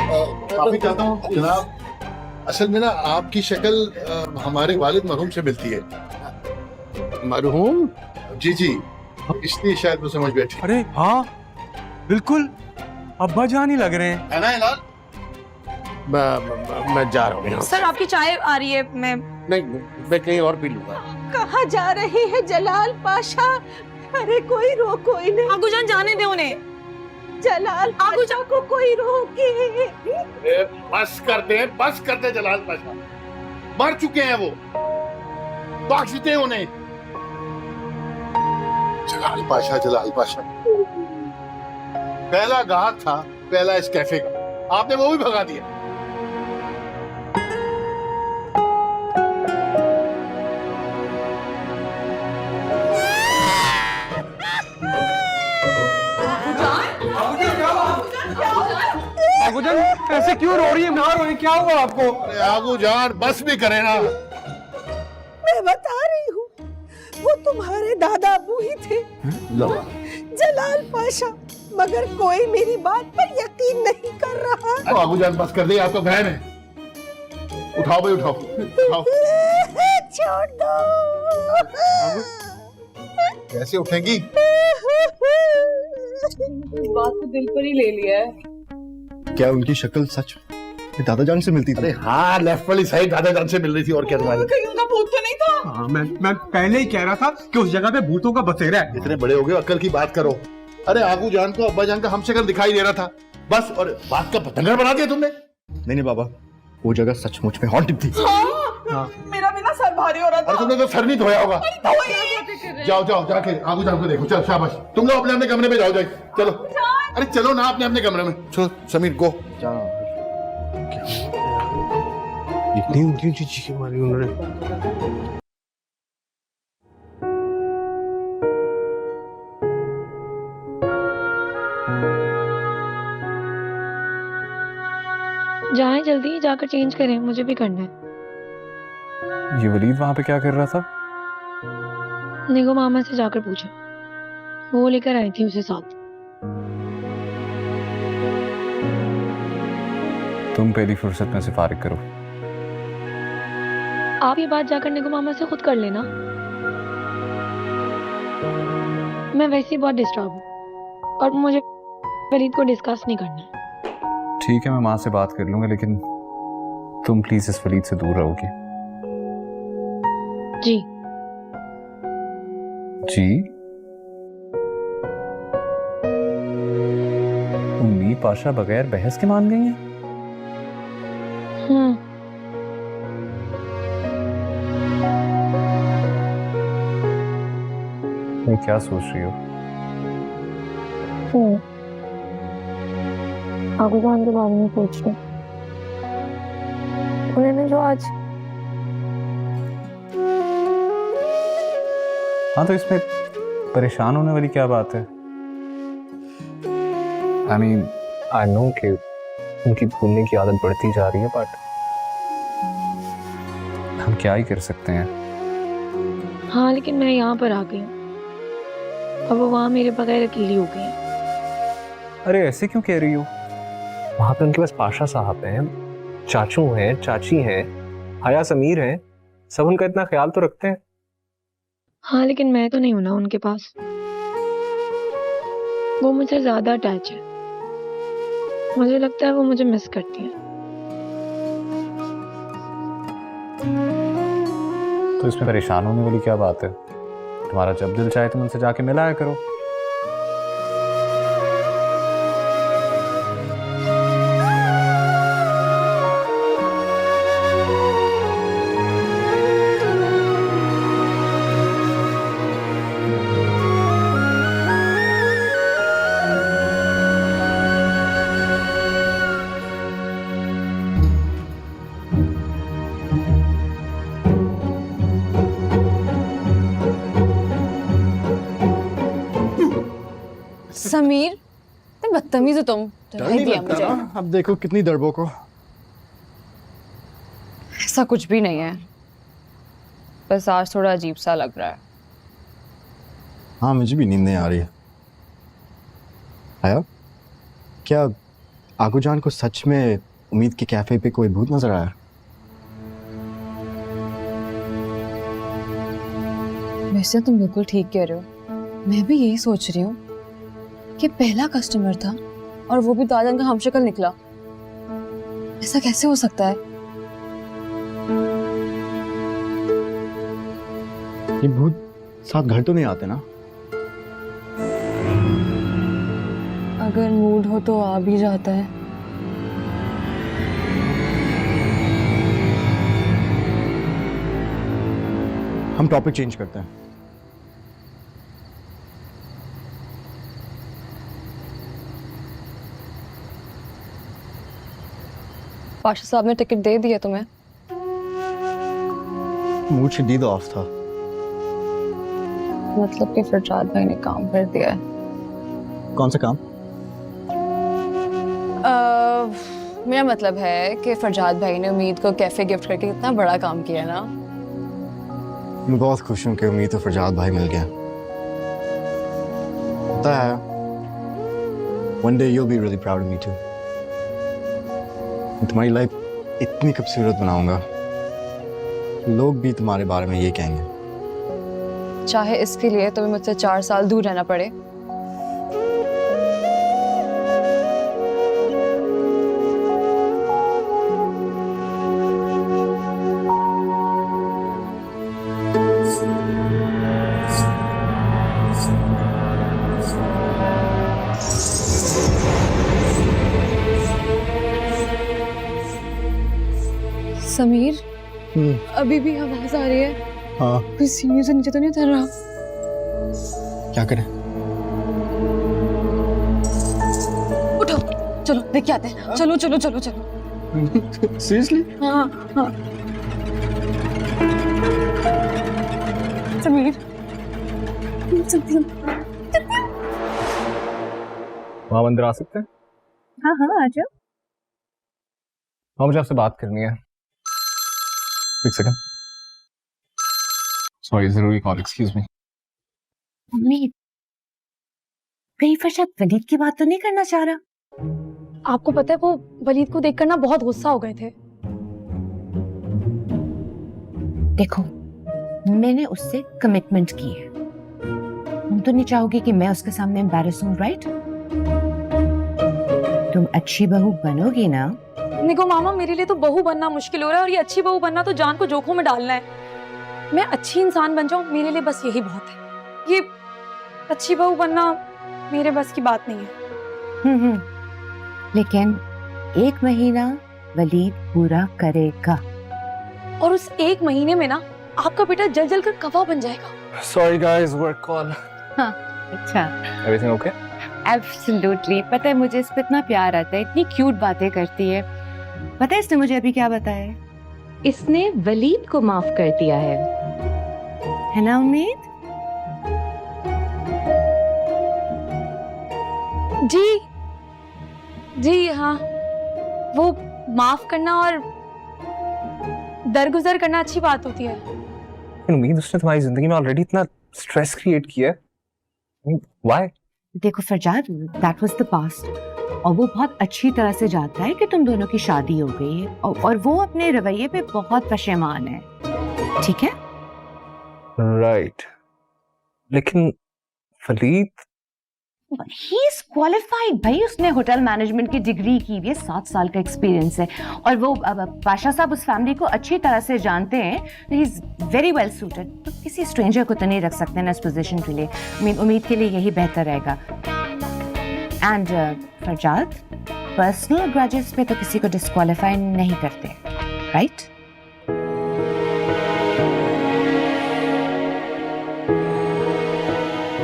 S11: माफी चाहता हूँ जनाब, असल में ना आपकी शक्ल हमारे वालिद मरहूम से मिलती है।
S9: मरहूम?
S11: जी जी, इसलिए शायद वो समझ बैठी।
S2: अरे हाँ, बिल्कुल अब्बा जान ही लग रहे हैं।
S11: है ना हिलाल?
S9: मैं जा रहा हूँ यहाँ।
S1: सर आपकी चाय आ रही है, मैं
S9: नहीं, मैं कहीं और पी लूंगा।
S10: कहाँ जा रहे हैं जलाल पाशा? अरे कोई रोको इन्हें।
S1: आगूजान जाने दे उन्हें।
S10: जलाल पाशा को कोई रोके।
S11: बस कर दे जलाल पाशा। मर चुके हैं वो, बख्श दे उन्हें। जलाल पाशा पहला गाहक था, पहला इस कैफे का, आपने वो भी भगा दिया।
S2: आगूजान ऐसे क्यों रो रही है, मार रही है, क्या हुआ आपको?
S11: अरे आगूजान बस भी करे ना।
S10: मैं बता रही हूँ, वो तुम्हारे दादा अबू ही थे, जलाल पाशा। मगर कोई मेरी बात पर यकीन नहीं कर रहा।
S11: तो आगूजान बस कर दे, आपका बहन है। उठाओ भाई, उठाओ।
S10: छोड़ दो।
S11: कैसे उठेंगी?
S3: बात तो दिल पर ही ले लिया है।
S11: क्या उनकी शक्ल सच में दादा जान से मिलती थी? अरे हाँ, लेफ्ट वाली साइड दादा जान से मिल रही थी, और क्या तुम्हारी?
S1: कहीं उनका भूत तो नहीं था?
S2: हाँ, मैं पहले ही कह रहा था कि उस जगह पे भूतों का बसेरा है।
S11: इतने बड़े हो गए, अक्ल की बात करो। अरे आगू जान को अब्बा जान का हम शक्ल दिखाई दे रहा था बस, और बात का पतंगर बना दिया तुमने।
S12: नहीं बाबा, वो जगह सचमुच में हॉन्टेड थी।
S1: हाँ। मेरा भी ना सर भारी हो रहा था।
S11: अरे तुमने तो सर नहीं धोया होगा। जाओ जाके आगू जान को देखो। चलो शाबाश, तुम लोग अपने अपने कमरे में जाओ। चलो, अरे चलो ना अपने अपने कमरे में। चलो समीर गो।
S12: इतनी ऊंची ऊंची चीखें मारी उन्होंने।
S1: जाएं जल्दी, जाकर चेंज करें, मुझे भी करना है।
S12: ये वलीद वहां पे क्या कर रहा था?
S1: निगो मामा से जाकर पूछो, वो लेकर आई थी उसे साथ।
S12: तुम पहली फुर्सत में से फारिग करो।
S1: आप ये बात जाकर निगो मामा से खुद कर लेना। मैं वैसे ही बहुत डिस्टर्ब हूँ और मुझे वलीद को डिस्कस नहीं करना है।
S4: ठीक है, मैं माँ से बात कर लूंगा, लेकिन तुम प्लीज इस वलीद से दूर रहोगी।
S1: जी
S4: जी? उम्मीद पाशा बगैर बहस के मान गई है? मैं क्या सोच रही हो?
S1: आगू जान के बारे में पूछ रही। उन्होंने जो आज
S4: हाँ, तो इसमें परेशान होने वाली क्या बात है? आई मीन, आई नो कि उनकी भूलने की आदत बढ़ती जा रही है, बट हम क्या ही कर सकते हैं?
S1: हाँ, लेकिन मैं यहाँ पर आ गई हूँ। अब वो वहाँ मेरे बगैर अकेली हो गई है।
S4: अरे ऐसे क्यों कह रही हो? वहाँ पे उनके पास पाशा साहब हैं, चाचू हैं, चाची हैं, हया समीर हैं, सब उनका इतना ख्याल तो रखते हैं।
S1: हाँ, लेकिन मैं तो नहीं हूं ना उनके पास। वो मुझे ज्यादा अटैच है। मुझे लगता है वो मुझे मिस करती है।
S4: तो इसमें परेशान होने वाली क्या बात है? तुम्हारा जब दिल चाहे तुम उनसे जाके मिलाया करो।
S6: समीर, इतने बदतमीज हो तुम।
S11: डर नहीं लगता ना? अब देखो कितनी दरबों को।
S6: ऐसा कुछ भी नहीं है, बस आज थोड़ा अजीब सा लग रहा है।
S13: हाँ, मुझे भी नींद नहीं आ रही है। आया क्या आगू जान को सच में उम्मीद के कैफे पे कोई भूत नजर आया?
S6: वैसे तुम बिल्कुल ठीक कह रहे हो। मैं भी यही सोच रही हूँ कि पहला कस्टमर था और वो भी दादन का हमशक्ल निकला। ऐसा कैसे हो सकता है?
S13: ये भूत साथ घर तो नहीं आते ना?
S6: अगर मूड हो तो आ भी जाता है।
S13: हम टॉपिक चेंज करते हैं।
S6: पाशा साहब ने टिकट दे दिया तुम्हें?
S13: मूड शदीद ऑफ था।
S6: मतलब कि फरजाद भाई ने काम कर दिया है।
S13: कौन सा काम?
S6: मेरा मतलब है कि फरजाद भाई ने उम्मीद को कैफे गिफ्ट करके कितना बड़ा काम किया ना।
S13: मैं बहुत खुश हूँ कि उम्मीद तो फरजाद भाई मिल गया। पता है, one day you'll be really proud of me too. मैं तुम्हारी लाइफ इतनी खूबसूरत बनाऊंगा, लोग भी तुम्हारे बारे में ये कहेंगे।
S6: चाहे इसके लिए तुम्हें मुझसे 4 साल दूर रहना पड़े। समीर, अभी भी आवाज आ रही है।
S13: हाँ।
S6: कोई सीढ़ियों से नीचे तो नहीं उतर रहा?
S13: क्या करें?
S6: उठो, चलो देख के आते हैं। चलो चलो चलो चलो।
S13: सीरियसली?
S6: हाँ हाँ। समीर, चलती हूँ।
S4: वहाँ अंदर आ सकते हैं?
S5: हाँ हाँ, आ जाओ।
S4: हाँ, मुझे आपसे बात करनी है। एक सेकंड। सॉरी, जरूरी कॉल, एक्सक्यूज मी।
S7: उम्मीद, कहीं फरजाद वलीद की बात तो नहीं करना चाह रहा?
S1: आपको पता है वो वलीद को देखकर ना बहुत गुस्सा हो गए थे।
S7: देखो, मैंने उससे कमिटमेंट की है तुम तो नहीं चाहोगी कि मैं उसके सामने एम्बैरस हूँ, राइट? तुम अच्छी बहू बनोगी ना?
S1: देखो मामा, मेरे लिए तो बहू बनना मुश्किल हो रहा है और ये अच्छी बहू बनना तो जान को जोखों में डालना है। मैं अच्छी इंसान बन जाऊं, मेरे लिए बस यही बहुत है। ये अच्छी बहू बनना मेरे बस की बात नहीं है।
S7: लेकिन 1 महीना वलीद पूरा करेगा
S1: और उस 1 महीने में ना आपका बेटा जल जल कर कवा बन जाएगा।
S8: Sorry guys, work call.
S7: हाँ, अच्छा,
S8: एवरीथिंग ओके?
S7: एब्सोल्युटली। पता है मुझे इस पे इतना प्यार आता है, इतनी क्यूट बातें करती है। पता है इसने मुझे अभी क्या बताया? इसने वलीद को माफ कर दिया है ना उम्मीद?
S1: जी जी हाँ, वो माफ करना और दरगुजर करना अच्छी बात होती है।
S8: उम्मीद उसने तुम्हारी जिंदगी में ऑलरेडी इतना स्ट्रेस क्रिएट किया है। व्हाई?
S7: देखो Farzad, that was the past और वो बहुत अच्छी तरह से जानता है कि तुम दोनों की शादी हो गई है और वो अपने रवैये पे बहुत पशेमान है, ठीक है?
S8: राइट। लेकिन वलीद,
S7: ही इज क्वालिफाइड भाई, उसने होटल मैनेजमेंट की डिग्री की हुई है, 7 साल का एक्सपीरियंस है और वो पाशा साहब उस फैमिली को अच्छी तरह से जानते हैं। He is very well suited. तो किसी स्ट्रेंजर को तो नहीं रख सकते ना इस पोजीशन के लिए। उम्मीद के लिए यही बेहतर रहेगा। एंड फरजाद, पर्सनल ग्रजेस पे तो किसी को डिस्क्वालीफाई नहीं करते, राइट?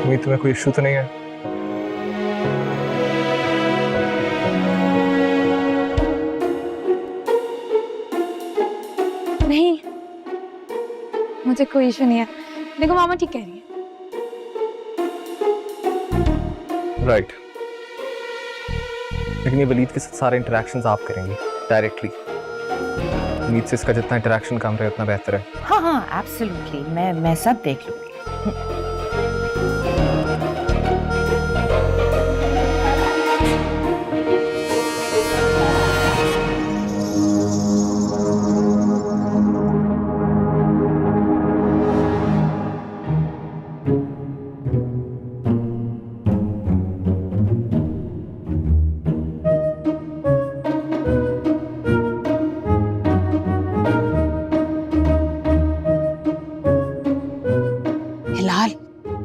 S8: उम्मीद तुम्हें कोई इशू तो नहीं है?
S1: नहीं, मुझे कोई इशू नहीं है। देखो मामा ठीक कह रही है।
S8: राइट। लेकिन ये वलीद के साथ सारे इंटरेक्शंस आप करेंगी डायरेक्टली। उम्मीद से इसका जितना इंटरेक्शन कम रहे उतना बेहतर है।
S7: हाँ हाँ, एब्सोल्युटली, मैं सब देख लूंगी।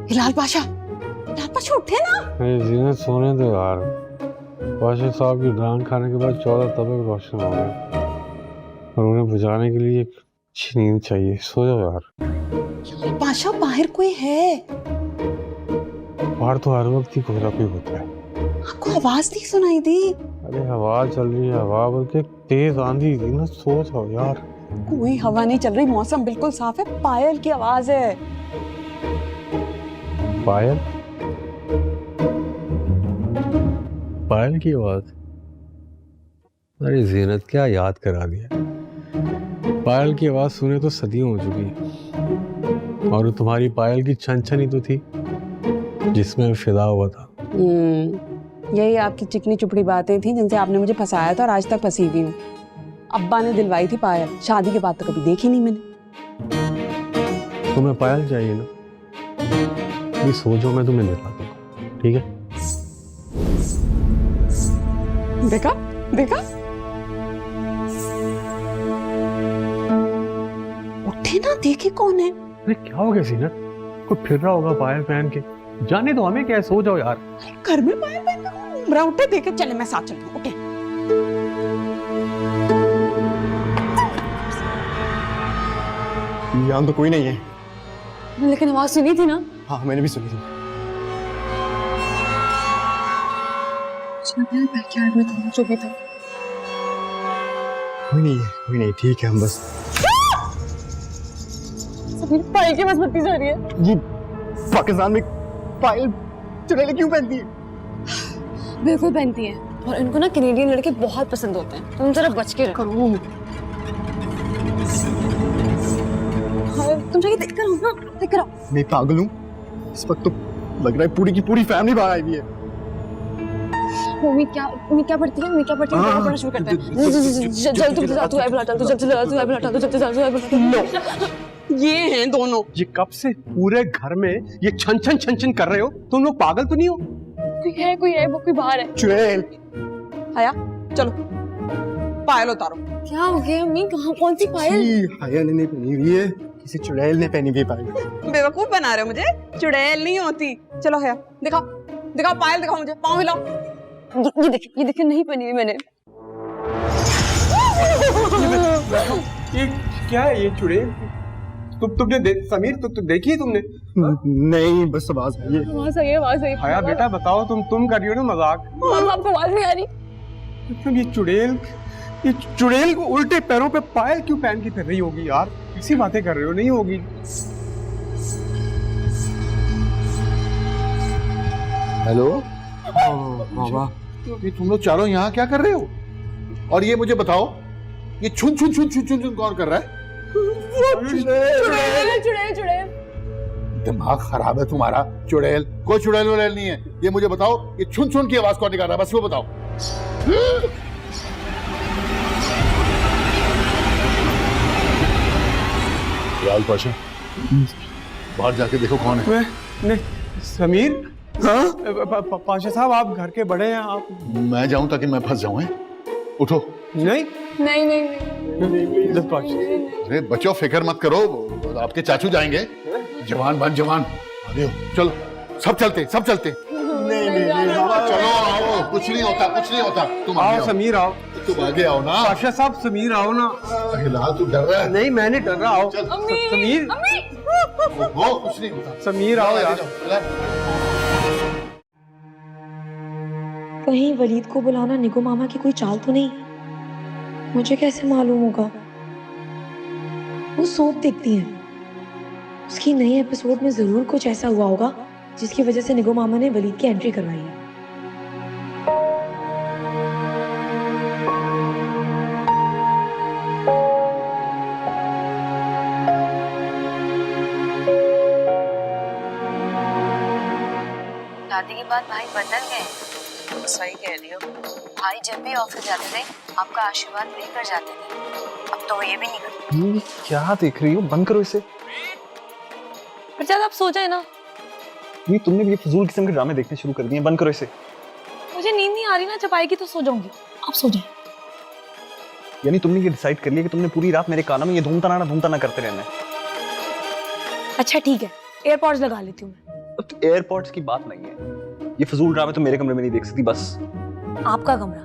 S10: हिलाल पाशा उठे ना।
S12: जीनत सोने दो यार। पाशा साहब की डांट खाने के बाद 14 तबक रोशन हो गए और उन्हें बुझाने के लिए एक अच्छी नींद चाहिए। सो जाओ यार।
S10: पाशा बाहर कोई है?
S12: बाहर तो हर वक्त ही कोहरा कोई होता है।
S10: आपको आवाज नहीं सुनाई दी?
S12: अरे हवा चल रही है, हवा बल्कि तेज आंधी थी ना। सो जाओ यार।
S10: कोई हवा नहीं चल रही, मौसम बिल्कुल साफ है। पायल की आवाज है।
S12: पायल? पायल की आवाज? अरे जीनत, क्या याद करा दिया। पायल की आवाज सुने तो सदियों हो चुकी है और तुम्हारी पायल की छन छन ही तो थी जिसमें फिदा हुआ था।
S10: यही आपकी चिकनी चुपड़ी बातें थी जिनसे आपने मुझे फंसाया था और आज तक फंसी हुई हूँ। अब्बा ने दिलवाई थी पायल, शादी के बाद तो कभी देखी नहीं मैंने।
S12: तुम्हें पायल चाहिए ना? ये सोचो, मैं तुम्हें दिला दूंगा, ठीक है?
S10: देखा देखा, उठे ना, देखे कौन है।
S12: अरे क्या हो गया सीनत? कोई फिर रहा होगा पायल पहन के। जाने दो, हमें क्या है, सो जाओ यार।
S10: घर में पायल पहन के घूम रहा, उठे, देखे, चले मैं साथ चलती हूँ। उठे।
S13: यहाँ तो कोई नहीं है।
S1: लेकिन आवाज सुनी थी ना?
S13: हाँ, मैंने भी सुनी थी।
S1: बैकयार्ड में था, जो भी था।
S13: कोई नहीं, ठीक है, हम बस।
S1: पायल की बस बत्ती जा रही है।
S13: ये पाकिस्तान में पायल चुड़ैलें क्यों पहनती है?
S1: बिल्कुल पहनती है और इनको ना कैनेडियन लड़के बहुत पसंद होते हैं। तुम जरा बच के रहो। तुम जाके देख कर आओ ना, देख कर आओ।
S13: मैं पागल हूँ? इस वक्त तो लग रहा है पूरी की पूरी फैमिली बाहर आई हुई है।
S1: उम्मीद क्या पढ़ती है? पढ़ना शुरू करते हैं। जल्दी तू है बुला, तू जल्दी बुला, तू जल्दी बुला।
S10: ये हैं दोनों।
S12: ये कब से पूरे घर में ये छन छन छन छन कर रहे हो? तुम लोग पागल तो नहीं हो?
S3: कोई है वो कोई बाहर है।
S12: चुड़ैल।
S10: हया चलो पायल उतारो।
S3: क्या हो गया अम्मी? कहाँ कौन सी पायल?
S13: हया ने नहीं पहनी हुई है, किसी चुड़ैल ने पहनी हुई पायल।
S10: बेवकूफ बना रहे हो मुझे, चुड़ैल नहीं होती। चलो हया दिखाओ दिखाओ पायल दिखाओ मुझे, पाँव हिलाओ।
S3: ये देखिए नहीं पहनी हुई मैंने।
S12: ये क्या है ये चुड़ैल? तुमने समीर तुम देखी है तुमने?
S13: नहीं बस आवाज आई है।
S3: आवाज आई।
S12: हया बेटा बताओ, तुम कर रही हो ना मजाक?
S3: आपको आवाज नहीं आ रही?
S12: मतलब ये चुड़ैल को उल्टे पैरों पे पायल क्यों पहन के फिर रही होगी यार? ऐसी बातें कर रहे हो, नहीं होगी।
S11: हेलो
S13: बाबा
S11: ये तुम लोग चारों यहाँ क्या कर रहे हो? और ये मुझे बताओ, ये छुन छुन छुन छुन छुन छुन कौन कर रहा है?
S3: चुड़ैल।
S11: दिमाग खराब है तुम्हारा। चुड़ैल कोई चुड़ैल वुड़ैल नहीं है। ये मुझे बताओ, ये छुन छुन की आवाज कौन निकाल रहा है? बस वो बताओ। लाल पाशा बाहर जाके देखो कौन है।
S12: नहीं समीर। हाँ पाशा साहब आप घर के बड़े हैं, आप।
S11: मैं जाऊं ताकि मैं फंस जाऊं? उठो।
S12: नहीं।
S11: अरे बच्चों फिक्र मत करो, आपके चाचू जाएंगे। जवान बन जवान, आगे हो। चलो सब चलते
S13: नहीं
S11: चलो आओ, कुछ नहीं होता तुम आगे
S12: आओ। समीर आओ,
S11: तुम आगे आओ ना।
S12: पाशा साहब समीर आओ ना।
S11: अरे लाल तू डर रहा है?
S12: नहीं मैं नहीं डर रहा। आओ समीर।
S11: वो कुछ नहीं होता।
S12: समीर आओ यार।
S1: कहीं वलीद को बुलाना निगो मामा की कोई चाल तो नहीं? मुझे कैसे मालूम होगा? वो सोप देखती है, उसकी नई एपिसोड में जरूर कुछ ऐसा हुआ होगा जिसकी वजह से निगो मामा ने वलीद की एंट्री करवाई है।
S7: शादी के बाद भाई बदल गए।
S10: सही कह रही हो।
S7: भाई जब भी ऑफिस जाते थे आपका आशीर्वाद लेकर जाते थे, अब तो वो ये भी नहीं करते।
S4: क्या देख रही हो? बंद करो इसे।
S1: प्रजाद आप सो जाए ना।
S4: ये तुमने भी ये फजूल किस्म के ड्रामे देखने शुरू कर दिए, बंद करो इसे।
S1: मुझे नींद नहीं आ रही ना, जब आएगी तो सो जाऊंगी। आप सो जाए।
S4: यानी तुमने ये डिसाइड कर लिया कि तुमने पूरी रात मेरे कानों में ये धूमता करते रहना है?
S1: अच्छा ठीक है, एयरपॉड्स लगा लेती हूँ मैं।
S4: अब एयरपोर्ट्स की बात नहीं है, ये फजूल ड्रामे तो मेरे कमरे में नहीं देख सकती बस।
S1: आपका कमरा?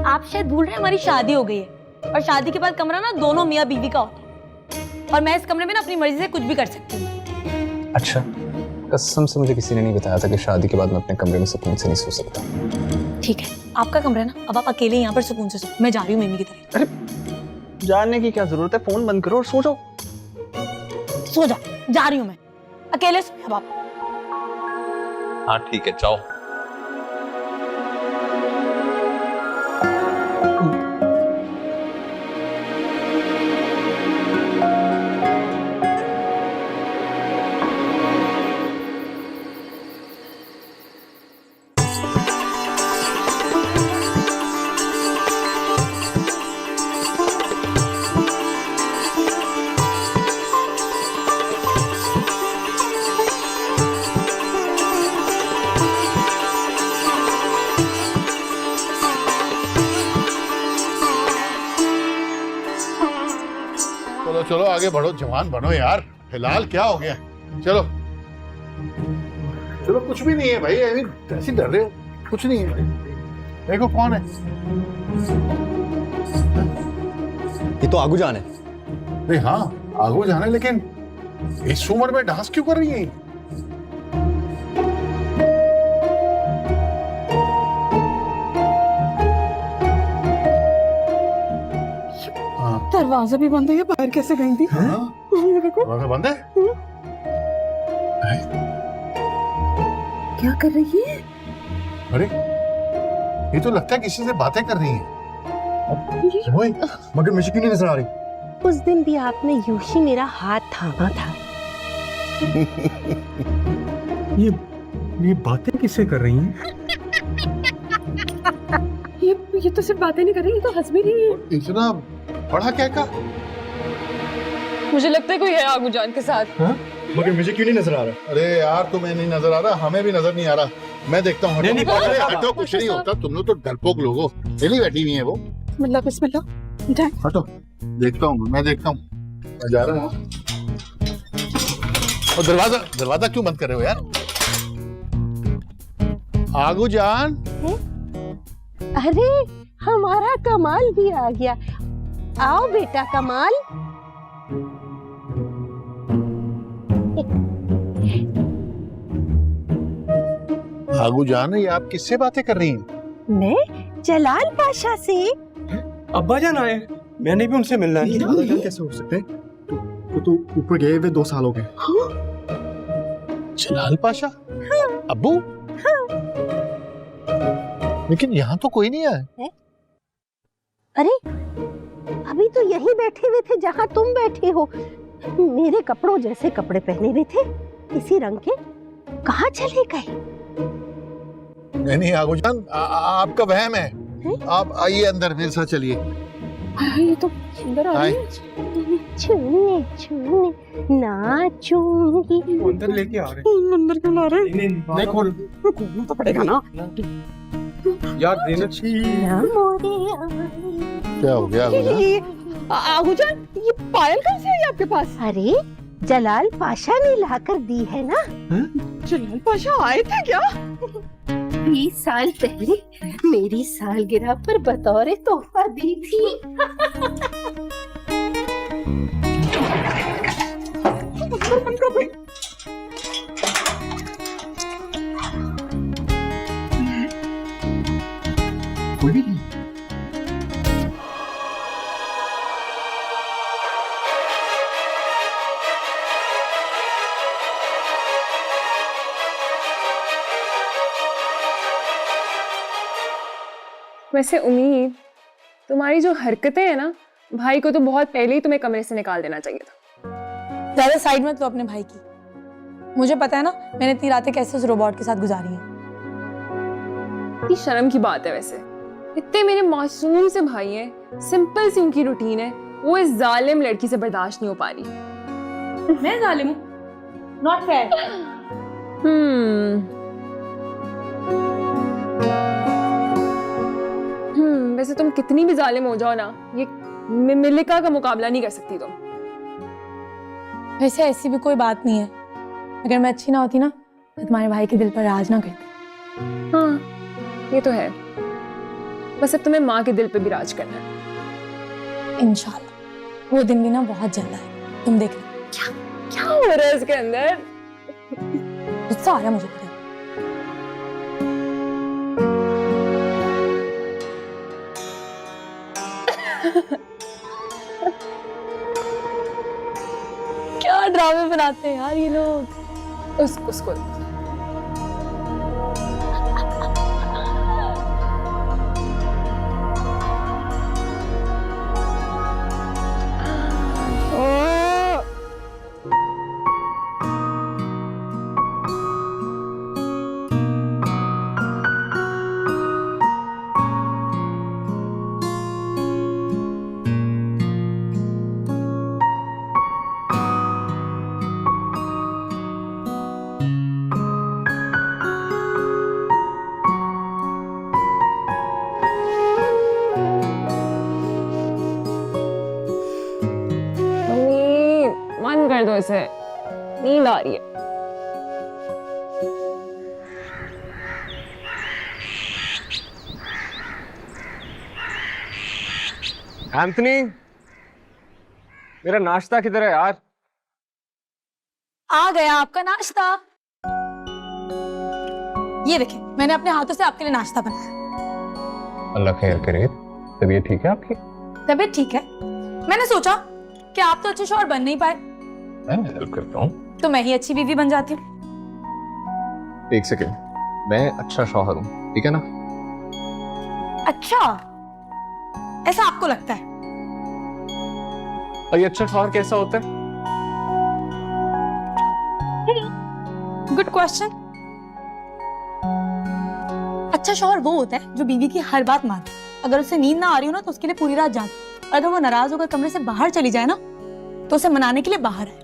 S1: आप शायद भूल रहे हैं हमारी शादी हो गई है, और शादी के बाद कमरा ना दोनों मियाँ बीवी का होता है, और मैं इस कमरे में ना अपनी मर्जी से कुछ भी कर सकती हूँ।
S4: अच्छा, कसम से मुझे किसी ने नहीं बताया था कि शादी के बाद मैं अपने कमरे में सुकून से नहीं सो सकता।
S1: ठीक है, आपका कमरा है ना, अब आप अकेले यहाँ पर सुकून से सो। मैं जा रही हूँ मम्मी की तरफ।
S4: अरे जानने की क्या जरूरत है, फोन बंद करो और सो जाओ।
S1: सो जा, जा रही हूँ मैं, अकेले सो। अब आप।
S4: हाँ ठीक है, जाओ।
S11: चलो चलो आगे बढ़ो, जवान बनो यार। फिलहाल क्या हो गया? चलो चलो, कुछ भी नहीं है भाई, ऐसे डर रहे हो? कुछ नहीं है। देखो कौन है।
S13: ये तो आगू जान है।
S11: नहीं हाँ आगू जाना है, लेकिन इस उम्र में डांस क्यों कर रही है?
S10: दरवाजा भी बंद है, बाहर कैसे गई थी?
S11: दरवाजा बंद है?
S10: क्या कर रही है?
S11: अरे ये तो लगता है किसी से बातें कर रही है।
S13: ओए, मगर मुझे क्यों नहीं नजर आ रही?
S10: उस दिन भी आपने यूं ही मेरा हाथ थामा था।
S12: ये बातें किससे कर रही हैं?
S3: ये तो सिर्फ बातें नहीं कर रही, ये तो हंस भी रही है।
S11: इतना बड़ा क्या का?
S3: मुझे लगता है कोई है आगू जान के साथ।
S13: हाँ? मगर मुझे क्यों नहीं नजर आ रहा?
S11: अरे यार तुम्हें नहीं नजर आ रहा, हमें भी नजर नहीं आ रहा। मैं देखता हूँ।
S12: नहीं,
S11: अरे हटो, कुछ नहीं होता, तुम लोग तो डरपोक लोग हो। हिली बैठी हुई है वो।
S10: बिस्मिल्लाह।
S11: हटो, देखता हूँ, मैं देखता हूँ, मैं जा रहा हूँ। और दरवाजा क्यों बंद कर रहे हो यार? आगू जान।
S10: अरे हमारा कमाल भी आ गया। आओ बेटा कमाल।
S11: आगू जान, ये आप किससे बातें कर रही हैं?
S10: मैं जलाल पाशा से।
S12: अब्बा जान आए, मैंने भी उनसे मिलना है।
S13: कैसे हो सकते हैं? तो ऊपर गए हुए 2 साल हो गए।
S11: जलाल पाशा? अब्बू? लेकिन यहाँ तो कोई नहीं आया।
S10: अरे अभी तो यही बैठे हुए थे जहाँ तुम बैठे हो। मेरे कपड़ों जैसे कपड़े पहने हुए थे, इसी रंग के। कहाँ चले गए?
S11: नहीं आगू जान, आपका वहम है। आप आइए अंदर, मेरे साथ चलिए।
S10: ये तो अंदर आ रही है। छूने छूने नाचूंगी।
S12: अंदर लेके आ रहे
S10: अंदर क्यों ला रहे?
S12: नहीं खोलना तो पड़ेगा ना यार, देना चाहिए।
S11: क्या हो गया आगू जान?
S10: आगूजान, ये पायल कहाँ से आई आपके पास? अरे जलाल पाशा ने लाकर दी है ना। जलाल पाशा आए थे क्या? 20 साल पहले मेरी सालगिरह पर बतौर तोहफा दी थी।
S13: कोई भी नहीं।
S3: वैसे उम्मीद, तुम्हारी जो हरकतें हैं ना, भाई को तो बहुत पहले ही तुम्हें कमरे से निकाल देना चाहिए था।
S1: ज्यादा साइड मत लो अपने भाई की। मुझे पता है ना मैंने इतनी रातें कैसे उस रोबोट के साथ गुजारी हैं।
S3: ये शर्म की बात है वैसे। इतने मेरे मासूम से भाई हैं, सिंपल सी उनकी रूटीन है, वो इस जालिम लड़की से बर्दाश्त नहीं हो पा रही।
S1: मैं जालिम हूँ? Not fair.
S3: वैसे तुम कितनी भी जालिम हो जाओ ना, ये मिलिका का मुकाबला नहीं कर सकती तुम।
S1: वैसे ऐसी भी कोई बात नहीं है। अगर मैं अच्छी ना होती ना तो तुम्हारे भाई के दिल पर राज ना करती।
S3: हाँ ये तो है, बस अब तुम्हें माँ के दिल पे भी राज करना है।
S1: इंशाल्लाह वो दिन भी ना बहुत जल्द है, तुम देखना।
S3: क्या हो रहा है इसके अंदर?
S1: गुस्सा आ रहा है मुझे पता है। क्या ड्रामे बनाते हैं यार ये लोग।
S3: उसको कर दो इसे, नींद आ रही है।
S12: एंथनी, मेरा नाश्ता किधर है यार?
S1: आ गया आपका नाश्ता। ये देखें, मैंने अपने हाथों से आपके लिए नाश्ता बनाया।
S4: अल्लाह खैर करे। तबीयत ठीक है आपकी?
S1: तबीयत ठीक है। मैंने सोचा कि आप तो अच्छे शौहर बन नहीं पाए,
S4: मैं हेल्प करता हूँ।
S1: तो मैं ही अच्छी बीवी बन जाती हूँ।
S4: एक सेकेंड, मैं अच्छा शौहर हूँ, ठीक है ना?
S1: अच्छा, ऐसा आपको लगता है?
S12: और ये अच्छा शौहर कैसा होता है?
S1: Good question. अच्छा शौहर वो होता है जो बीवी की हर बात माने। अगर उसे नींद ना आ रही हो ना तो उसके लिए पूरी रात जागे। अगर वो नाराज होकर कमरे से बाहर चली जाए ना तो उसे मनाने के लिए बाहर है।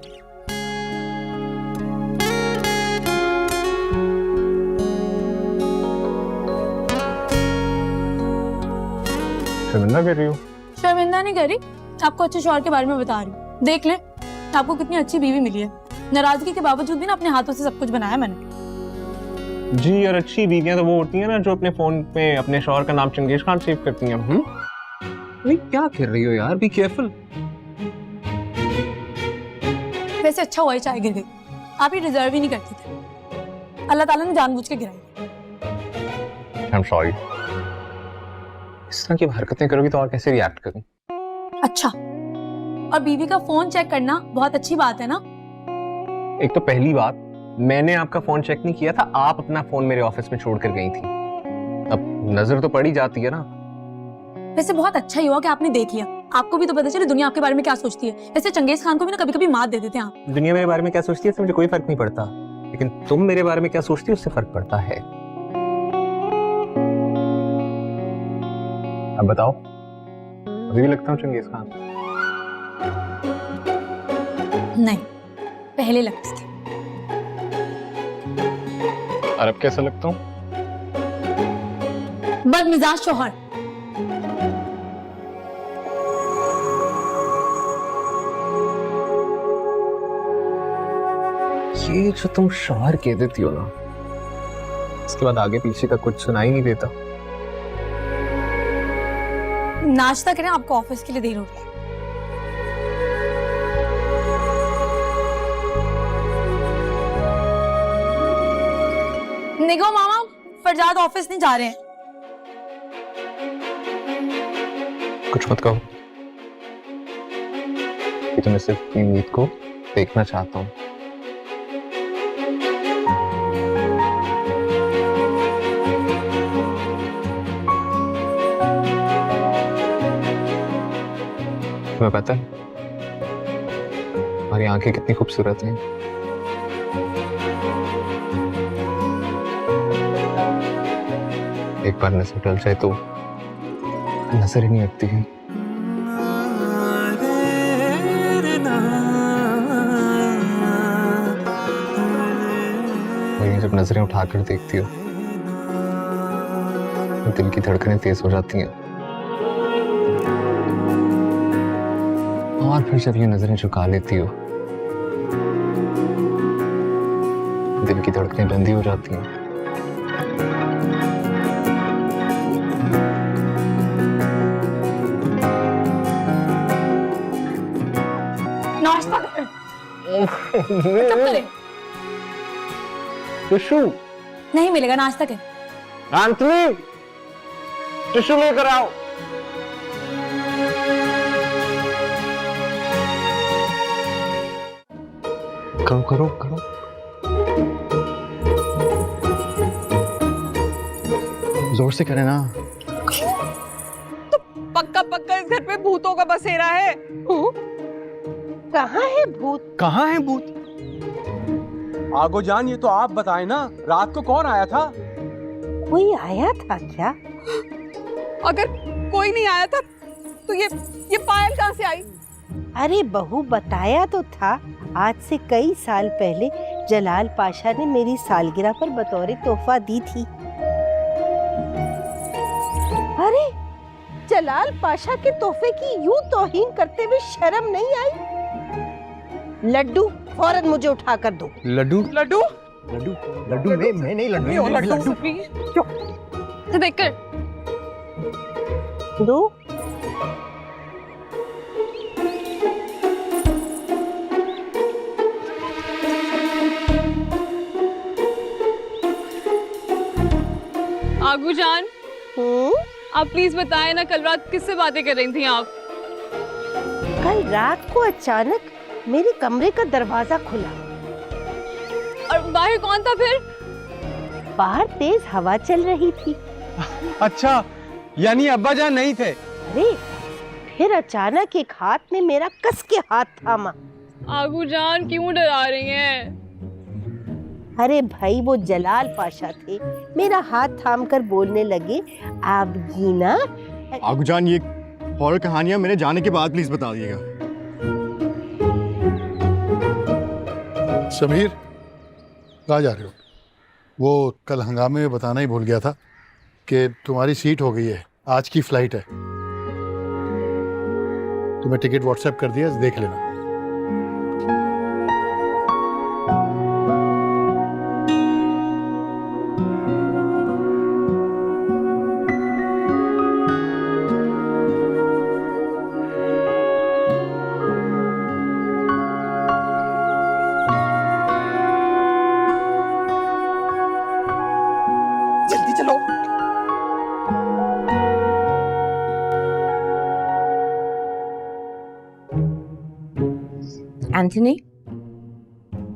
S4: शर्मिंदा कर रही हो?
S1: शर्मिंदा नहीं कर रही, आपको अच्छे शौहर के बारे में बता रही हूँ। देख ले आपको कितनी अच्छी बीवी मिली है। नाराजगी के बावजूद भी ना अपने हाथों से सब कुछ बनाया मैंने।
S4: जी, और अच्छी बीवियां तो वो होती हैं ना जो अपने फोन पे अपने शौहर का नाम चंगेज खान सेव करती हैं। नहीं, क्या कर रही हो यार, बी केयरफुल।
S1: वैसे अच्छा हुआ ही चाय गिर गई, आप ये डिजर्व ही नहीं करते थे। अल्लाह ताला ने जानबूझ के गिराई।
S4: I am sorry. इस तरह की हरकतें करोगी तो और कैसे रिएक्ट करूं?
S1: अच्छा, और बीवी का फोन चेक करना बहुत अच्छी बात है ना?
S4: एक तो पहली बात, मैंने आपका फोन चेक नहीं किया था, आप अपना फोन मेरे ऑफिस में छोड़ कर गई थी। अब नजर तो पड़ी जाती है ना।
S1: वैसे बहुत अच्छा ही हुआ कि आपने देख लिया, आपको भी तो पता चले दुनिया आपके बारे में क्या सोचती है। वैसे चंगेज खान को भी ना कभी कभी मात दे देते हैं आप।
S4: दुनिया मेरे बारे में क्या सोचती है इससे मुझे कोई फर्क नहीं पड़ता, लेकिन तुम मेरे बारे में क्या सोचती हो उससे फर्क पड़ता है। अब बताओ, अभी भी लगता हूँ चंगेज खान?
S1: नहीं, पहले लगती थी।
S4: और अब कैसा लगता हूँ?
S1: बदमिजाज शौहर।
S4: ये जो तुम शौहर कह देती हो ना, इसके बाद आगे पीछे का कुछ सुनाई नहीं देता।
S1: नाश्ता करें, आपको ऑफिस के लिए देर हो रही है। निगो मामा, फरजाद ऑफिस नहीं जा रहे हैं।
S4: कुछ मत कहो कि तुम्हें सिर्फ उम्मीद को देखना चाहता हूँ। तुम्हें पता है हमारी आंखें कितनी खूबसूरत हैं। एक बार नजर डल जाए तो नजर ही नहीं हटती है। लेकिन जब नजरें उठाकर देखती हो तो दिल की धड़कनें तेज हो जाती हैं, और फिर जब ये नजरें झुका लेती हो दिल की धड़कनें बंदी हो जाती हैं।
S1: नाश्ता करें। चुप करें।
S4: टिश्यू
S1: नहीं मिलेगा, नाश्ता करें।
S4: एंथनी, टिश्यू लेकर आओ। करो करो करो। जोर से करे ना।
S10: तो पक्का पक्का इस घर पे भूतों का बसेरा है। कहाँ है भूत?
S12: कहाँ है भूत? आगो जान, ये तो आप बताएं ना, रात को कौन आया था?
S10: कोई आया था क्या? अगर कोई नहीं आया था तो ये पायल कहाँ से आई? अरे बहू, बताया तो था, आज से कई साल पहले जलाल पाशा ने मेरी सालगिरह पर बतौर तोहफा दी थी। अरे जलाल पाशा के तोहफे की यूं तौहीन करते हुए शर्म नहीं आई? लड्डू फौरन मुझे उठा कर दो।
S12: लड्डू?
S10: लड्डू
S13: लड्डू लड्डू मैं नहीं, लड्डू
S3: देखकर
S10: दो।
S3: आगू जान, आप प्लीज बताएं ना, कल रात किससे बातें कर रही थी आप?
S10: कल रात को अचानक मेरे कमरे का दरवाजा खुला।
S3: और बाहर कौन था फिर?
S10: बाहर तेज हवा चल रही थी।
S12: अच्छा, यानी अब्बा जान नहीं थे?
S10: अरे फिर अचानक एक हाथ ने मेरा कस के हाथ थामा।
S3: आगू जान, क्यों डरा रही हैं?
S10: अरे भाई, वो जलाल पाशा थे, मेरा हाथ थाम कर बोलने लगे, आप गीना।
S13: आगू जान, ये हॉरर कहानियां मेरे जाने के बाद प्लीज बता दिएगा।
S11: समीर, कहाँ जा रहे हो? वो कल हंगामे में बताना ही भूल गया था कि तुम्हारी सीट हो गई है, आज की फ्लाइट है। तुम्हें टिकट व्हाट्सएप कर दिया, देख लेना।
S8: जल्दी चलो।
S7: एंथनी,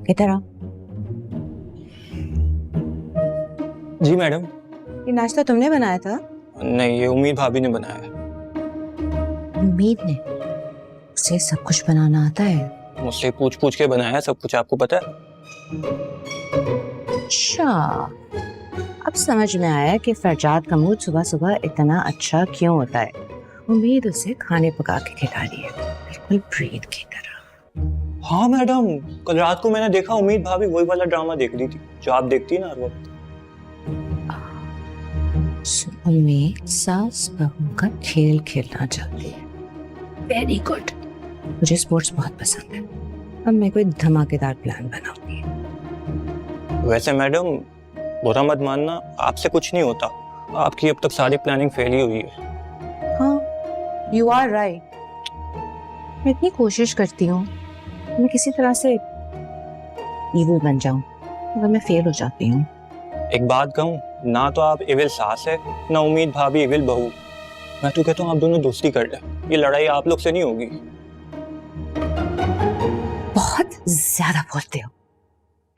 S7: इधर आओ।
S2: जी मैडम।
S7: ये नाश्ता तुमने बनाया था?
S2: नहीं, ये उम्मीद भाभी ने बनाया।
S7: उम्मीद ने? उसे सब कुछ बनाना आता है?
S2: मुझसे पूछ पूछ के बनाया सब कुछ, आपको पता है?
S7: अच्छा, अब समझ में आया कि फरजाद का मूड सुबह सुबह इतना अच्छा क्यों होता है। उम्मीद उसे खाने पका के खिला रही है, बिल्कुल प्रीत की तरह।
S2: हाँ मैडम, कल रात को मैंने देखा उम्मीद भाभी वही वाला ड्रामा देख रही थी जो आप देखती है ना हर वक्त।
S7: उम्मीद सास बहू का खेल खेलना चाहती है। वेरी गुड, मुझे स्पोर्ट्स बहुत पसंद है। अब मैं कोई धमाकेदार प्लान बनाऊंगी।
S2: वैसे मैडम, बुरा मत मानना, आपसे कुछ नहीं होता। आपकी अब तक सारी प्लानिंग फेल ही हुई है।
S7: हाँ, यू आर राइट। मैं इतनी कोशिश करती हूँ मैं किसी तरह से इविल बन जाऊं, मगर मैं फेल हो जाती हूँ।
S2: एक बात कहूँ, ना तो आप इविल सास है, ना उम्मीद भाभी इविल बहू। मैं तो कहता हूँ आप दोनों दोस्ती कर ले, ये लड़ाई आप लोग से नहीं होगी।
S7: बहुत ज्यादा बोलते हो।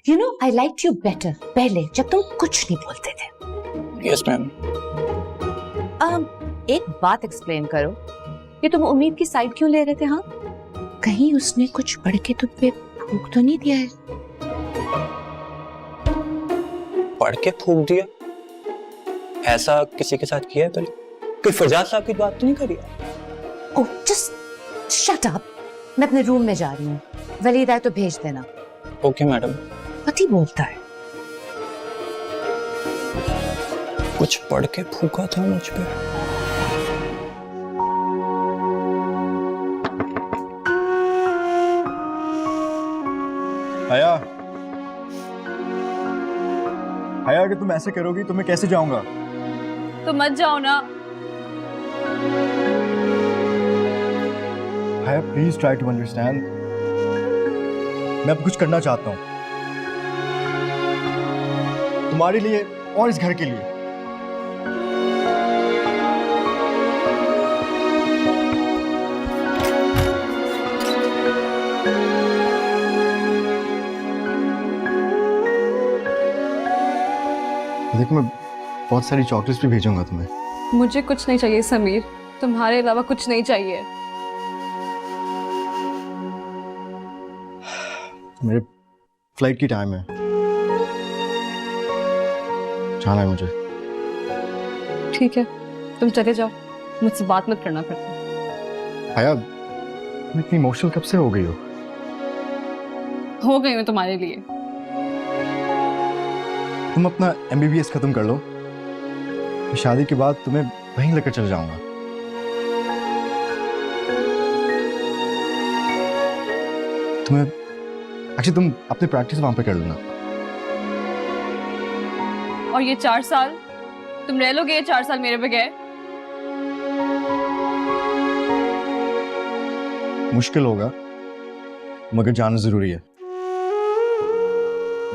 S7: You know, I liked you better पहले, जब तुम कुछ नहीं बोलते थे।
S2: Yes ma'am.
S7: एक बात एक्सप्लेन करो कि तुम उम्मीद की साइड क्यों ले रहे थे? हाँ, कहीं उसने कुछ पढ़ के तुम पे फूंक तो नहीं दिया है?
S2: पढ़ के फूंक दिया? ऐसा किसी के साथ किया है पहले? कोई फरजाद साहब की बात तो नहीं करी?
S7: ओह, just shut up। मैं अपने रूम में जा रही हूँ, वलीद आए तो भेज देना।
S2: Okay madam.
S7: पति बोलता है।
S2: कुछ पढ़ के फूका था मुझ पे।
S13: हया, हया, अगर तुम ऐसे करोगी तो मैं कैसे जाऊंगा?
S6: तो मत जाओ ना।
S13: हया, प्लीज ट्राई टू अंडरस्टैंड। मैं अब कुछ करना चाहता हूँ तुम्हारे लिए और इस घर के लिए। देखो, मैं बहुत सारी चॉकलेट्स भी भेजूंगा तुम्हें।
S6: मुझे कुछ नहीं चाहिए समीर, तुम्हारे अलावा कुछ नहीं चाहिए।
S13: मेरे फ्लाइट की टाइम है, जाना है मुझे।
S6: ठीक है, तुम चले जाओ, मुझसे बात मत करना फिर।
S13: हया, तुम इतनी इमोशनल कब से हो गई हो?
S6: हो गई मैं तुम्हारे लिए।
S13: तुम अपना MBBS खत्म कर लो, शादी के बाद तुम्हें वहीं लेकर चल जाऊंगा। तुम्हें एक्चुअली तुम अपनी प्रैक्टिस वहां पे कर लेना।
S6: और ये 4 साल तुम रह लोगे? ये 4 साल मेरे बगैर?
S13: मुश्किल होगा, मगर जाना जरूरी है।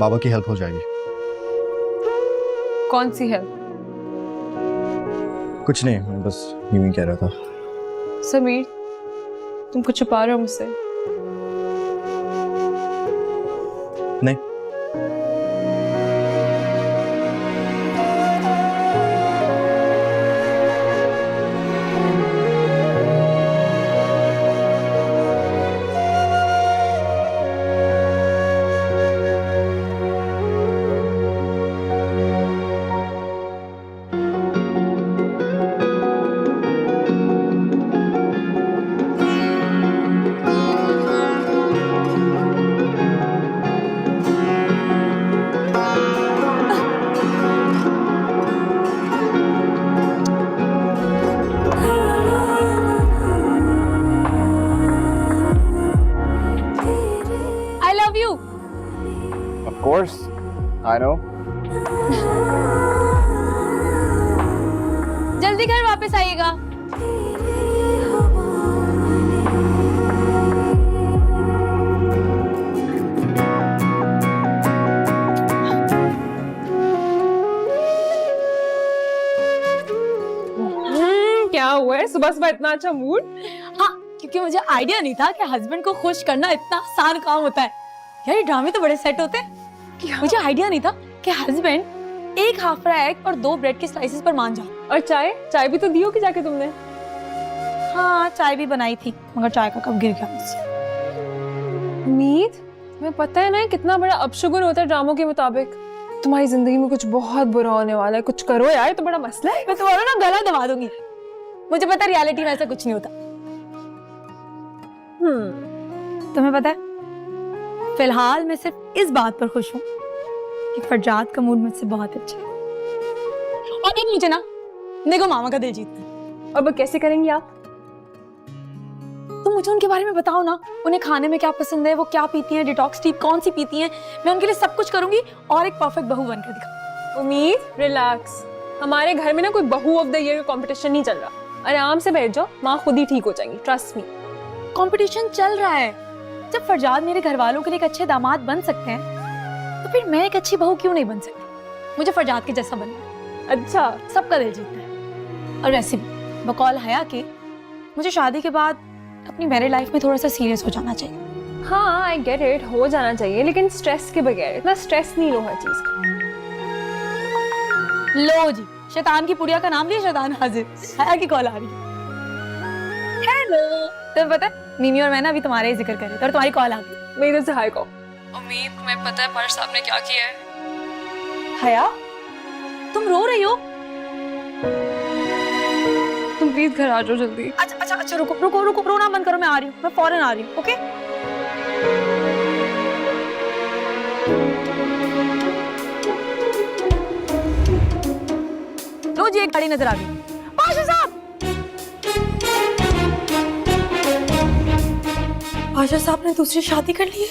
S13: बाबा की हेल्प हो जाएगी।
S6: कौन सी हेल्प?
S13: कुछ नहीं, मैं बस यूं ही कह रहा था।
S6: समीर, तुम कुछ छुपा रहे हो मुझसे?
S13: नहीं।
S8: course. I know.
S1: जल्दी घर वापस आइएगा।
S3: क्या हुआ है सुबह सुबह इतना अच्छा मूड?
S1: हाँ, क्योंकि मुझे आइडिया नहीं था कि हस्बैंड को खुश करना इतना आसान काम होता है। यार ये ड्रामे तो बड़े सेट होते हैं। मुझे आइडिया नहीं था कि हस्बैंड एक हाफ फ्राई एग और 2 ब्रेड के स्लाइसेस पर मान जाए।
S3: और चाय चाय भी तो दी होगी जाके तुमने।
S1: हाँ चाय भी बनाई थी, मगर चाय का कप गिर गया मुझसे।
S3: उम्मीद, तुम्हें पता है ना कितना बड़ा अपशगुन होता है ड्रामों के मुताबिक। तुम्हारी जिंदगी में कुछ बहुत बुरा होने वाला है, कुछ करो यार, तो बड़ा मसला है।
S1: मैं तुम्हारा ना गला दबा दूंगी। मुझे पता है रियलिटी में ऐसा कुछ नहीं होता। तुम्हें पता है फिलहाल मैं सिर्फ इस बात पर खुश हूँ कि फरजाद का मूड मुझसे बहुत अच्छा है। और अब मुझे ना देखो मामा का दिल जीतना है।
S3: और वो कैसे करेंगी आप?
S1: तुम मुझे उनके बारे में बताओ ना, उन्हें खाने में क्या पसंद है, वो क्या पीती हैं, डिटॉक्स टी कौन सी पीती हैं। मैं उनके लिए सब कुछ करूंगी और एक परफेक्ट बहू बनकर दिखाऊंगी।
S3: उम्मीद रिलैक्स, हमारे घर में ना कोई बहू ऑफ द ईयर का कंपटीशन नहीं चल रहा। आराम से बैठ जाओ, माँ खुद ही ठीक हो जाएंगी, ट्रस्ट मी।
S1: कंपटीशन चल रहा है। जब फरजाद मेरे घर वालों के लिए एक अच्छे दामाद बन सकते हैं तो फिर मैं एक अच्छी बहू क्यों नहीं बन सकती। मुझे फरजाद के जैसा बनना है।
S3: अच्छा,
S1: सबका दिल जीतना है। और वैसे भी बकौल हया के मुझे शादी के बाद अपनी मैरिड लाइफ में थोड़ा सा सीरियस हो जाना चाहिए।
S3: हाँ आई गेट इट, हो जाना चाहिए, लेकिन स्ट्रेस के बगैर। इतना स्ट्रेस नहीं लो हर चीज का।
S1: लो जी, शैतान की पुड़िया का नाम लिया, शैतान हाजिर। हया की कॉल आ रही है। हेलो, तुम्हें पता है मिमी और मैं ना अभी तुम्हारे ही जिक्र कर रहे थे और तुम्हारी कॉल आ गई।
S3: मेरी तरफ से हाय को।
S6: उम्मीद, तुम्हें पता है पाशा साहब ने क्या किया है?
S1: हया, तुम रो रही हो?
S3: तुम प्लीज घर आ जाओ जल्दी।
S1: अच्छा रुको रुको रुको, रोना बंद करो, मैं आ रही हूँ, मैं फौरन आ रही हूँ। ओके लो जी, एक गाड़ी नजर आ गई। पाशा साहब, पाशा साहब ने दूसरी शादी कर ली है।